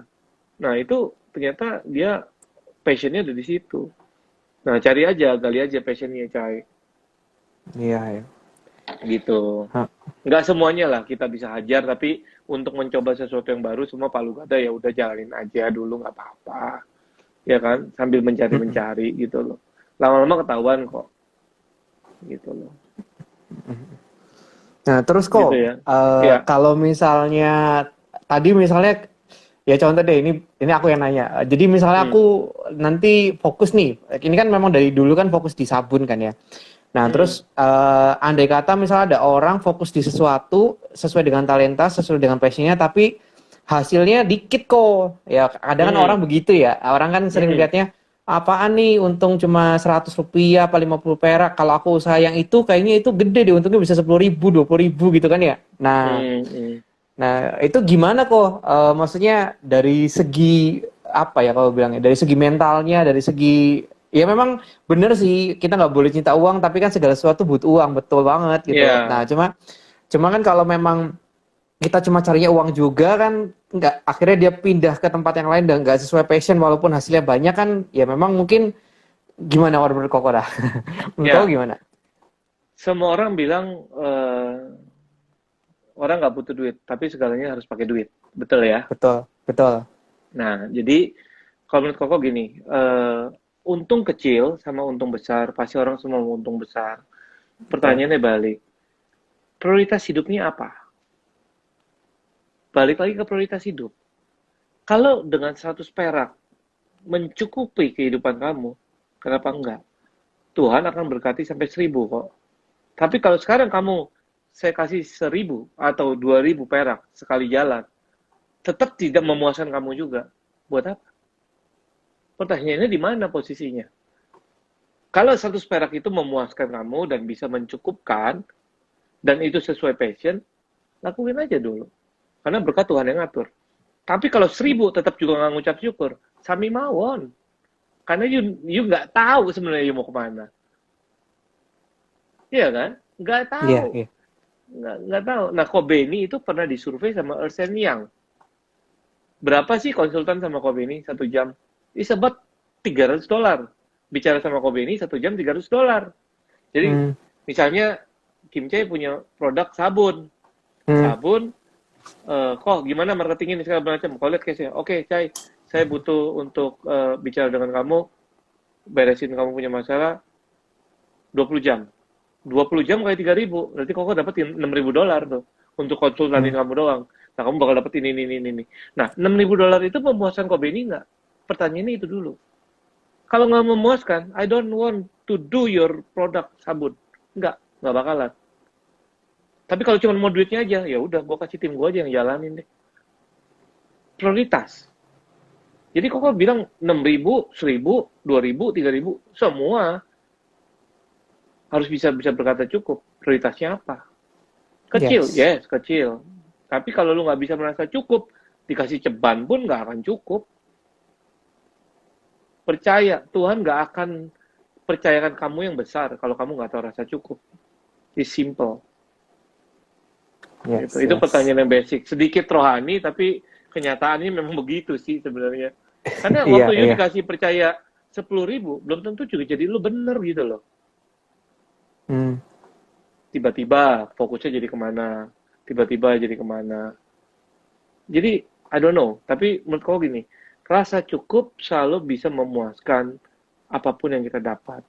Speaker 2: Nah, itu ternyata dia passionnya ada di situ. Nah, gali aja passionnya, Cai.
Speaker 1: Iya.
Speaker 2: Gitu. Nggak semuanya lah kita bisa hajar, tapi untuk mencoba sesuatu yang baru semua palu gada ya udah jalanin aja dulu, nggak apa-apa. Ya kan, sambil mencari gitu loh. Lama-lama ketahuan kok. Gitu loh.
Speaker 1: Nah, terus kok
Speaker 2: gitu ya.
Speaker 1: kalau misalnya tadi Ya contoh deh, ini aku yang nanya. Jadi misalnya
Speaker 2: Hmm.
Speaker 1: aku nanti fokus nih, ini kan memang dari dulu kan fokus di sabun kan ya. Nah
Speaker 2: Hmm.
Speaker 1: terus andai kata misalnya ada orang fokus di sesuatu sesuai dengan talenta, sesuai dengan passionnya, tapi hasilnya dikit kok. Ya kadang kan orang
Speaker 2: Hmm.
Speaker 1: begitu ya. Orang kan sering
Speaker 2: Hmm.
Speaker 1: lihatnya apaan nih untung cuma 100 rupiah apa 50 perak. Kalau aku usaha yang itu kayaknya itu gede deh, untungnya bisa 10.000, 20.000 gitu kan ya. Nah,
Speaker 2: Hmm. Hmm.
Speaker 1: itu gimana kok? Maksudnya dari segi apa ya kalau bilangnya? Dari segi mentalnya, dari segi ya memang bener sih kita nggak boleh cinta uang, tapi kan segala sesuatu butuh uang, betul banget gitu. Nah,
Speaker 2: Ya.
Speaker 1: cuma kan kalau memang kita cuma carinya uang juga kan nggak, akhirnya dia pindah ke tempat yang lain dan nggak sesuai passion walaupun hasilnya banyak kan ya memang mungkin gimana menurut Koko dah? Menurut Koko
Speaker 2: Ya.
Speaker 1: gimana?
Speaker 2: Semua orang bilang orang nggak butuh duit, tapi segalanya harus pakai duit. Betul ya?
Speaker 1: Betul, betul.
Speaker 2: Nah, jadi kalau menurut Koko gini, untung kecil sama untung besar, pasti orang semua mau untung besar.
Speaker 1: Betul.
Speaker 2: Pertanyaannya balik, prioritas hidupnya apa? Balik lagi ke prioritas hidup. Kalau dengan 100 perak mencukupi kehidupan kamu, kenapa enggak? Tuhan akan berkati sampai 1.000 kok. Tapi kalau sekarang kamu, saya kasih 1.000 atau 2.000 perak sekali jalan, tetap tidak memuaskan kamu juga. Buat apa? Pertanyaannya di mana posisinya? Kalau 100 perak itu memuaskan kamu dan bisa mencukupkan, dan itu sesuai passion, lakuin aja dulu. Karena berkat Tuhan yang ngatur. Tapi kalau 1.000 tetap juga nggak ngucap syukur, sami mawon. Karena you nggak tahu sebenarnya you mau kemana. Iya kan? Nggak
Speaker 1: Iya,
Speaker 2: tahu.
Speaker 1: iya.
Speaker 2: Nggak tahu. Nah, Kobeni itu pernah disurvei sama Ernst Young. Berapa sih konsultan sama Kobeni 1 jam? It's about $300. Bicara sama Kobeni 1 jam $300. Jadi,
Speaker 1: Hmm,
Speaker 2: misalnya Kim Chae punya produk sabun.
Speaker 1: hmm,
Speaker 2: Sabun, kok gimana marketingnya segala macam. Kalau lihat case-nya, oke, Cai, saya butuh untuk bicara dengan kamu, beresin kamu punya masalah 20 jam. 20 jam kali 3.000, berarti kok dapat $6.000 tuh untuk
Speaker 1: hmm.
Speaker 2: konsultanin kamu doang. Nah, kamu bakal dapat ini. Nah, $6.000 itu memuaskan Kobeni nggak? Pertanyaannya itu dulu. Kalau nggak memuaskan, I don't want to do your product sabun. Nggak bakalan. Tapi kalau cuma mau duitnya aja, ya udah, gue kasih tim gue aja yang jalanin deh. Prioritas. Jadi kok bilang 6.000, 1.000, 2.000, 3.000, semua harus bisa berkata cukup. Prioritasnya apa? Kecil,
Speaker 1: Yes.
Speaker 2: yes, kecil. Tapi kalau lu nggak bisa merasa cukup, dikasih ceban pun nggak akan cukup. Percaya, Tuhan nggak akan percayakan kamu yang besar kalau kamu nggak tahu rasa cukup. It's simple. Gitu.
Speaker 1: Yes,
Speaker 2: Itu
Speaker 1: yes.
Speaker 2: pertanyaan yang basic. Sedikit rohani, tapi kenyataannya memang begitu sih sebenarnya. Karena
Speaker 1: Iya,
Speaker 2: waktu you
Speaker 1: iya.
Speaker 2: dikasih percaya 10.000, belum tentu juga jadi lu bener gitu loh.
Speaker 1: Hmm.
Speaker 2: Tiba-tiba fokusnya jadi kemana, tiba-tiba jadi kemana. Jadi, I don't know, tapi menurut kau gini, rasa cukup selalu bisa memuaskan apapun yang kita dapat.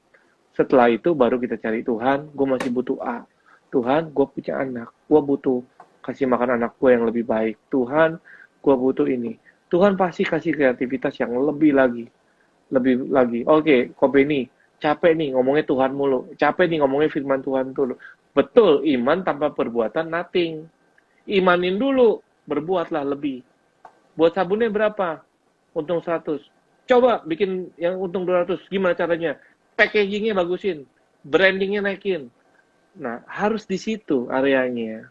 Speaker 2: Setelah itu baru kita cari Tuhan, gue masih butuh A. Tuhan, gue punya anak, gue butuh kasih makan anak gue yang lebih baik. Tuhan, gue butuh ini. Tuhan pasti kasih kreativitas yang lebih lagi. Lebih lagi. Oke, Kobe nih, capek nih ngomongnya Tuhan mulu. Capek nih ngomongnya firman Tuhan dulu. Betul, iman tanpa perbuatan nothing. Imanin dulu, berbuatlah lebih. Buat sabunnya berapa? Untung 100. Coba bikin yang untung 200. Gimana caranya? Packagingnya bagusin. Brandingnya naikin. Nah, harus di situ areanya.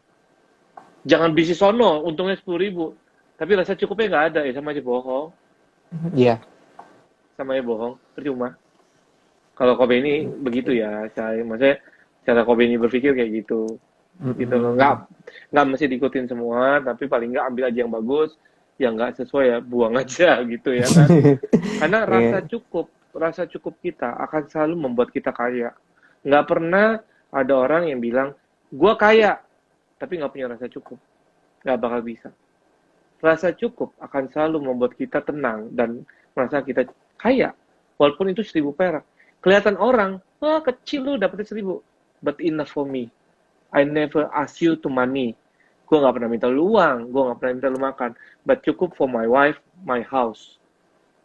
Speaker 2: Jangan bisnis sono, untungnya 10.000. Tapi rasa cukupnya nggak ada, ya sama aja bohong.
Speaker 1: Iya.
Speaker 2: Sama aja bohong, percuma. Kalau Kobe ini begitu ya, saya maksudnya cara Kobe ini berpikir kayak gitu. Gitu loh.
Speaker 1: Mm-mm.
Speaker 2: Nggak mesti diikutin semua, tapi paling nggak ambil aja yang bagus, yang nggak sesuai ya buang aja gitu ya kan. Karena
Speaker 1: Iya.
Speaker 2: rasa cukup kita akan selalu membuat kita kaya. Nggak pernah ada orang yang bilang, gua kaya, tapi nggak punya rasa cukup. Nggak bakal bisa. Rasa cukup akan selalu membuat kita tenang dan merasa kita kaya. Walaupun itu 1.000 perak. Kelihatan orang, wah kecil lu dapetnya 1.000. But enough for me. I never ask you to money. Gue nggak pernah minta lu uang, gue nggak pernah minta lu makan, but cukup for my wife, my house.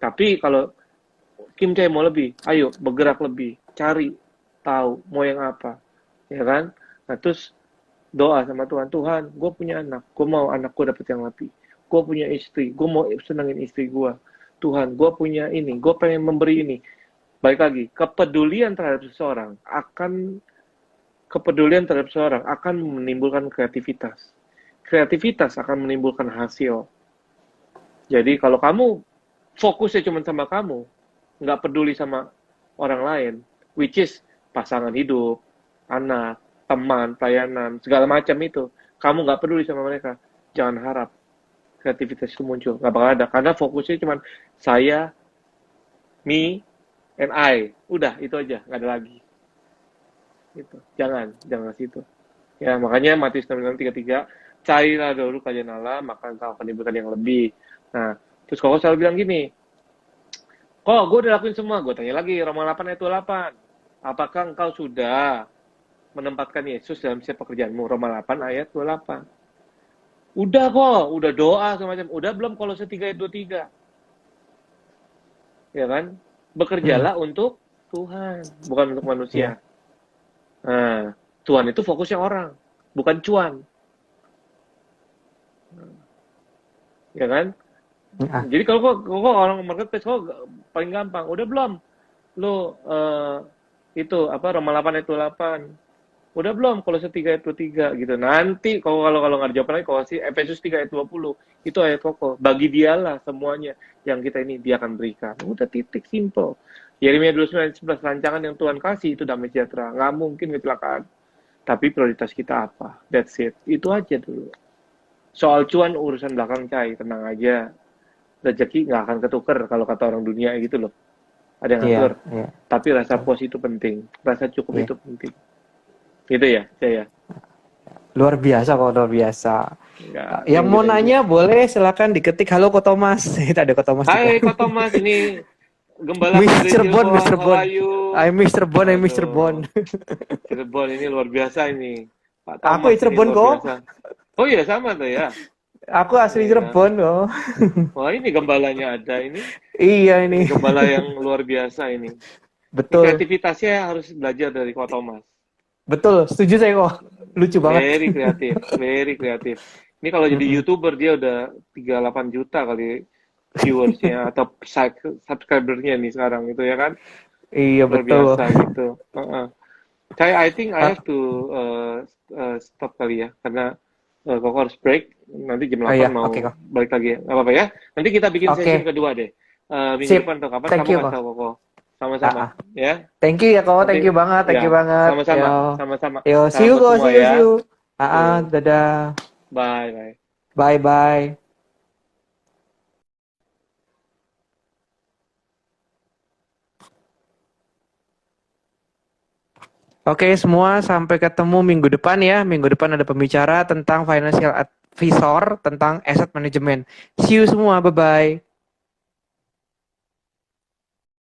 Speaker 2: Tapi kalau Kim Chae mau lebih, ayo bergerak lebih, cari tahu mau yang apa, ya kan? Nah terus doa sama Tuhan, Tuhan, gue punya anak, gue mau anak gue dapet yang lebih. Gue punya istri, gue mau senengin istri gue. Tuhan, gue punya ini, gue pengen memberi ini. Baik lagi, kepedulian terhadap seseorang akan menimbulkan kreativitas. Kreativitas akan menimbulkan hasil. Jadi kalau kamu fokusnya cuma sama kamu, nggak peduli sama orang lain, which is pasangan hidup, anak, teman, pelayanan, segala macam itu, kamu nggak peduli sama mereka, jangan harap kreativitas itu muncul, nggak bakal ada, karena fokusnya cuma saya, me, and I, udah itu aja, nggak ada lagi. Gitu. Jangan ke situ. Ya, makanya Matius 6:33, carilah dahulu kerajaan Allah, maka engkau akan diberikan yang lebih. Nah, terus kok selalu bilang gini, kok gue udah lakuin semua, gue tanya lagi, Roma 8 ayat 28, apakah engkau sudah menempatkan Yesus dalam setiap pekerjaanmu? Roma 8 ayat 28. Udah kok, udah doa semacam, udah belum Kolose 3 ayat 23. Ya kan? Bekerjalah untuk Tuhan, bukan untuk manusia. Nah, Tuhan itu fokusnya orang, bukan cuan. Ya kan? Jadi kalau orang marketplace kok paling gampang, udah belum? Lo itu apa Roma 8 ayat 28. Udah belum Kolose 3 ayat 23 gitu. Nanti kalau nggak dijawab lagi kalau si Efesus 3 ayat 20 itu ayat pokok. Bagi dialah semuanya yang kita ini dia akan berikan. Udah titik simple. Yeremia 29 ayat 11, rancangan yang Tuhan kasih itu damai sejahtera. Nggak mungkin kecelakaan. Tapi prioritas kita apa? That's it. Itu aja dulu. Soal cuan urusan belakang Cai, tenang aja. Rezeki nggak akan ketuker kalau kata orang dunia gitu loh. Ada yang ngatur. Tapi rasa puas itu penting. Rasa cukup itu penting. Gitu ya, saya.
Speaker 1: Luar biasa kok, luar biasa.
Speaker 2: Ya,
Speaker 1: yang mau nanya boleh silakan diketik halo Ko Thomas. Itu ada Ko Thomas.
Speaker 2: Hai Ko Thomas, ini Gembala
Speaker 1: Mr. Bon, Mr. Bon. I'm Mr. Bon, I'm Mr. Bon.
Speaker 2: Mr. Bon ini luar biasa ini.
Speaker 1: Pak Thomas, aku Cirebon kok.
Speaker 2: Oh iya sama tuh ya.
Speaker 1: Aku asli Cirebon kok.
Speaker 2: Wah ini gembalanya ada ini.
Speaker 1: Iya ini.
Speaker 2: Gembala yang luar biasa ini.
Speaker 1: Betul.
Speaker 2: Kreativitasnya harus belajar dari Ko Thomas.
Speaker 1: Betul, setuju saya kok. Lucu banget.
Speaker 2: Very kreatif, very kreatif. Ini kalau jadi YouTuber dia udah 38 juta kali viewersnya atau subscribernya nih sekarang itu ya kan?
Speaker 1: Iya
Speaker 2: luar
Speaker 1: betul.
Speaker 2: Biasa gitu. I think I have to stop kali ya karena Koko harus break. Nanti jam 8 mau balik lagi. Nggak apa-apa ya. Nanti kita bikin sesi kedua deh. Minggu depan atau kapan kamu kasih tahu Koko. Sama-sama ya.
Speaker 1: Thank you ya Koko, thank you banget, thank you banget.
Speaker 2: Sama-sama.
Speaker 1: Yo, see you Koko, see you. Dadah.
Speaker 2: Bye.
Speaker 1: Bye. Oke, semua sampai ketemu minggu depan ya. Minggu depan ada pembicara tentang financial advisor, tentang asset management. See you semua, bye-bye.